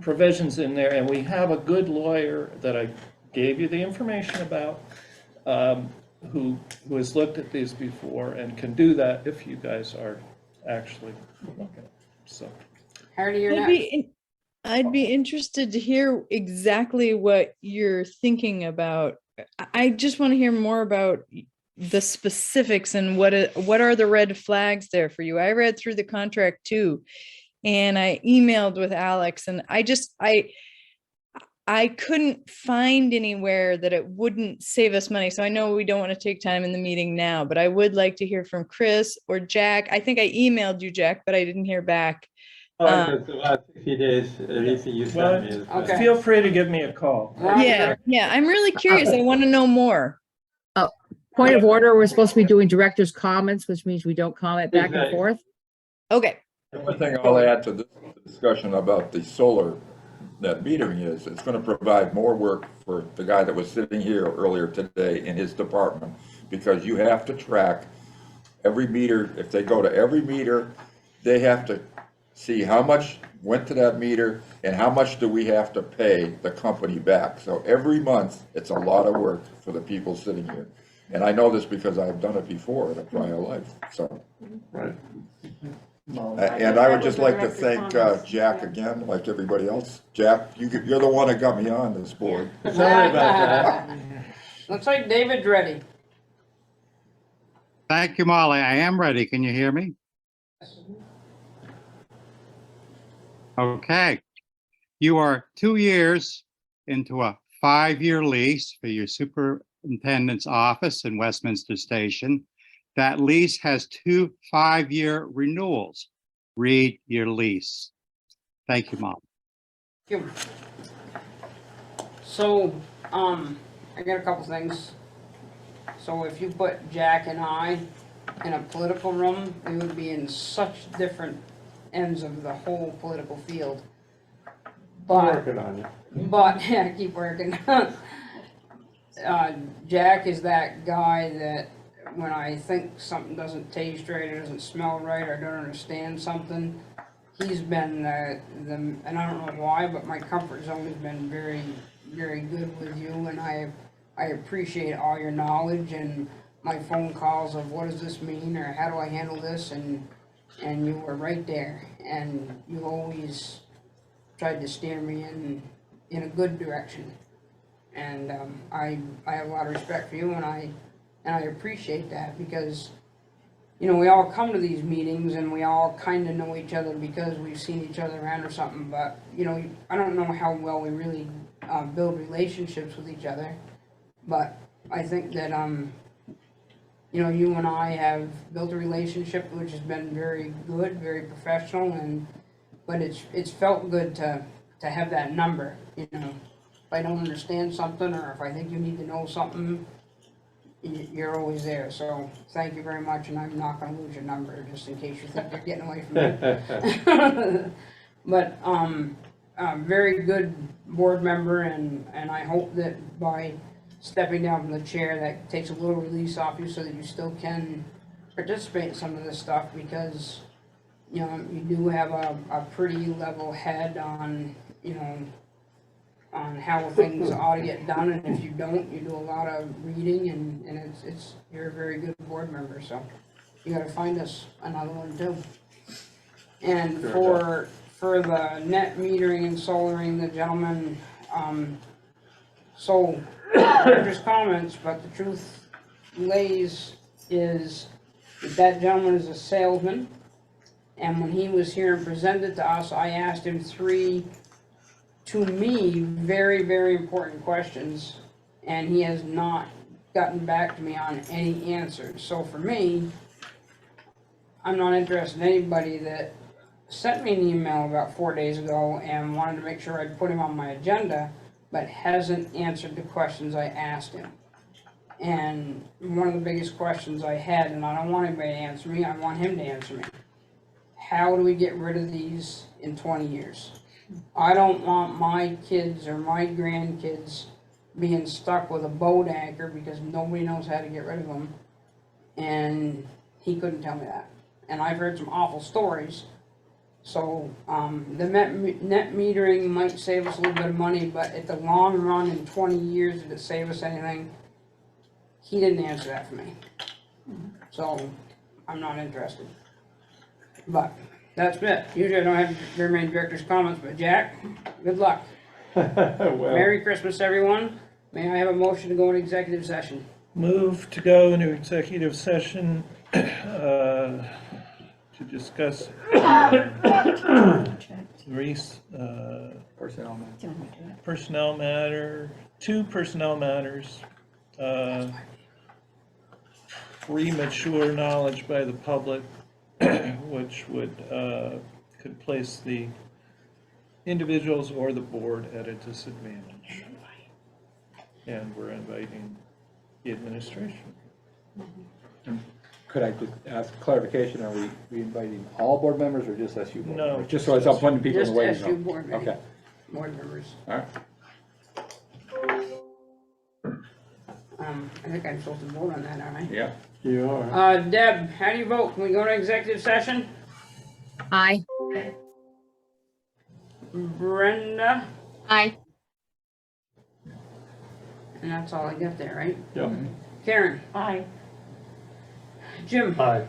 provisions in there, and we have a good lawyer that I gave you the information about, who has looked at these before and can do that if you guys are actually looking. So, Hardy, you're I'd next. I'd be interested to hear exactly what you're thinking about. I just want to hear more about the specifics and what are the red flags there for you. I read through the contract too, and I emailed with Alex, and I couldn't find anywhere that it wouldn't save us money. So I know we don't want to take time in the meeting now, but I would like to hear from Chris or Jack. I think I emailed you, Jack, but I didn't hear back. The last 60 days, anything you well, sent me is. Okay. feel free to give me a call. Yeah, I'm really curious. I want to know more. Point of order, we're supposed to be doing director's comments, which means we don't comment back and Exactly. forth. Okay. The one thing I'll add to this discussion about the solar net metering is it's going to provide more work for the guy that was sitting here earlier today in his department, because you have to track every meter. If they go to every meter, they have to see how much went to that meter and how much do we have to pay the company back. So every month, it's a lot of work for the people sitting here. And I know this because I've done it before in a prior life, so. Right. And I would just like to thank Jack again, like everybody else. Jack, you're the one that got me on this board. Sorry about that. Looks like David's ready. Thank you, Molly. I am ready. Can you hear me? Okay. You are 2 years into a 5-year lease for your superintendent's office in Westminster Station. That lease has 2 5-year renewals. Read your lease. Thank you, Mom. Thank you. So, I got a couple things. So if you put Jack and I in a political room, we would be in such different ends of the whole political field. But, Working on it. yeah, keep working. Jack is that guy that when I think something doesn't taste right, or doesn't smell right, or I don't understand something, he's been and I don't know why, but my comfort zone has been very, very good with you, and I appreciate all your knowledge and my phone calls of what does this mean, or how do I handle this, and you were right there, and you always tried to steer me in a good direction, and I have a lot of respect for you, and I appreciate that, because you know, we all come to these meetings and we all kind of know each other because we've seen each other around or something, but you know, I don't know how well we really build relationships with each other, but I think that you know, you and I have built a relationship which has been very good, very professional, but it's felt good to have that number, you know. If I don't understand something, or if I think you need to know something, you're always there. So thank you very much, and I'm not going to lose your number just in case you think you're getting away from me. But very good board member, and I hope that by stepping down from the chair, that takes a little release off you so that you still can participate in some of this stuff, because you know, you do have a pretty level head on, you know, on how things ought to get done, and if you don't, you do a lot of reading, and you're a very good board member, so you gotta find us another one too. And for the net metering and solaring, the gentleman, so, just comments, but the truth lays is that gentleman is a salesman, and when he was here and presented to us, I asked him 3, to me, very, very important questions, and he has not gotten back to me on any answers. So for me, I'm not interested in anybody that sent me an email about 4 days ago and wanted to make sure I'd put him on my agenda, but hasn't answered the questions I asked him. And one of the biggest questions I had, and I don't want anybody to answer me, I want him to answer me. How do we get rid of these in 20 years? I don't want my kids or my grandkids being stuck with a boat anchor because nobody knows how to get rid of them. And he couldn't tell me that. And I've heard some awful stories. So, the net metering might save us a little bit of money, but at the long run, in 20 years, did it save us anything? He didn't answer that for me. So, I'm not interested. But, that's it. Usually I don't have very many director's comments, but Jack, good luck. Well, Merry Christmas, everyone. May I have a motion to go into executive session? Move to go into executive session to discuss personnel matter, two personnel matters, premature knowledge by the public, which would, could place the individuals or the board at a disadvantage. And we're inviting the administration. Could I just ask clarification, are we inviting all board members or just SU board No, members? Just so it's up putting people in Just the waiting SU room. board, maybe. Okay, Board members. all right. I think I'm supposed to vote on that, aren't I? Yeah. you are. Deb, how do you vote? Can we go to executive session? Aye. Brenda? Aye. And that's all I got there, right? Yep. Karen? Aye. Jim? Aye.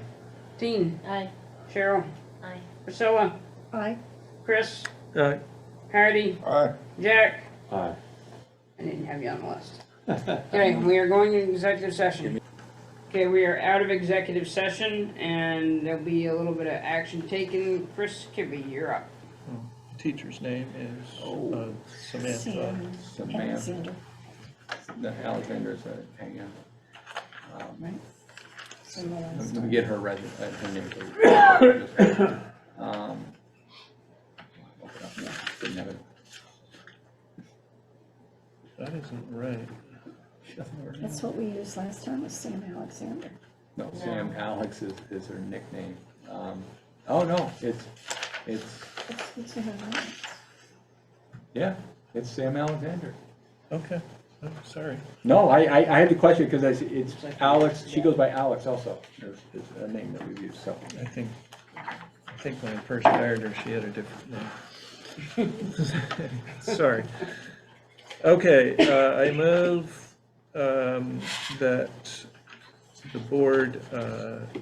Teen? Aye. Cheryl? Aye. Priscilla? Aye. Chris? Aye. Hardy? Aye. Jack? Aye. I didn't have you on the list. Okay, we are going into executive session. Okay, we are out of executive session and there'll be a little bit of action taken. Chris Kibbe, you're up. Teacher's name is Samantha. Sam Samantha. Alexander. Alexander is hang on. Right. Let me get her her name, please. Look it up now. Didn't have it. That isn't right. That's what we used last time, was Sam Alexander. No, Sam Alex is her nickname. Oh, no, it's, It's Sam Alex. yeah, it's Sam Alexander. Okay, oh, sorry. No, I had the question because it's Alex, she goes by Alex also, is a name that we've used, so. I think when I first hired her, she had a different name. Sorry. Okay, I move that the board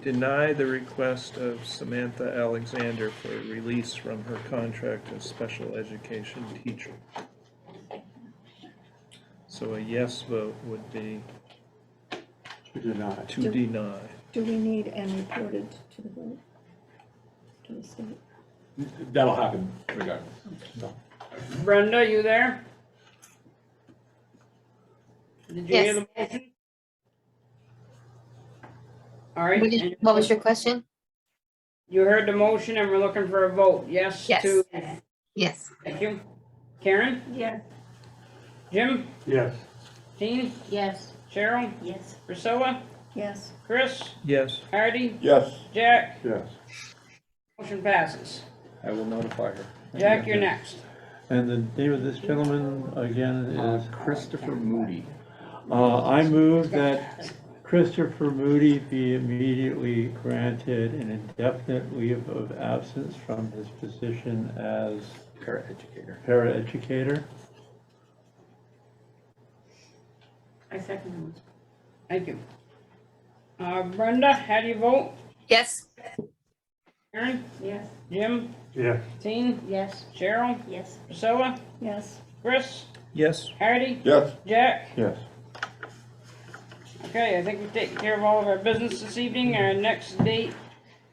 deny the request of Samantha Alexander for release from her contract as special education teacher. So a yes vote would be To deny. to deny. Do we need and reported to the board? To the state? That'll happen regardless. Brenda, you there? Did you hear Yes. the motion? All right. What was your question? You heard the motion and we're looking for a vote. Yes Yes. to, Yes. thank you. Karen? Yes. Jim? Yes. Teen? Yes. Cheryl? Yes. Priscilla? Yes. Chris? Yes. Hardy? Yes. Jack? Yes. Motion passes. I will notify her. Jack, you're next. And the name of this gentleman again is? Christopher Moody. I move that Christopher Moody be immediately granted an indefinite leave of absence from his position as paraeducator. I second Thank you. Brenda, how do you vote? Yes. Karen? the yes. Jim? Yes. Teen? Yes. Cheryl? Yes. Priscilla? Yes. Chris? Yes. Hardy? Yes. Jack? Yes. Okay, I think we've taken care of all of our business this evening. Our next date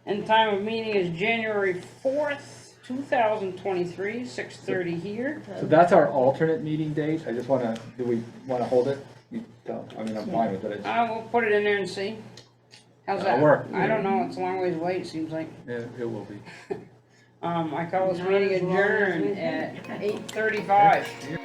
and time of meeting is January 4th, 2023, 6:30 here. So that's our alternate meeting date. I just wanna, do we wanna hold it? You don't, I mean, I'm fine with it. We'll put it in there and see. How's That'll that? work. I don't know, it's a long ways away, it seems like. It will be. I call this Not meeting as long as we adjourned think. at 8:35.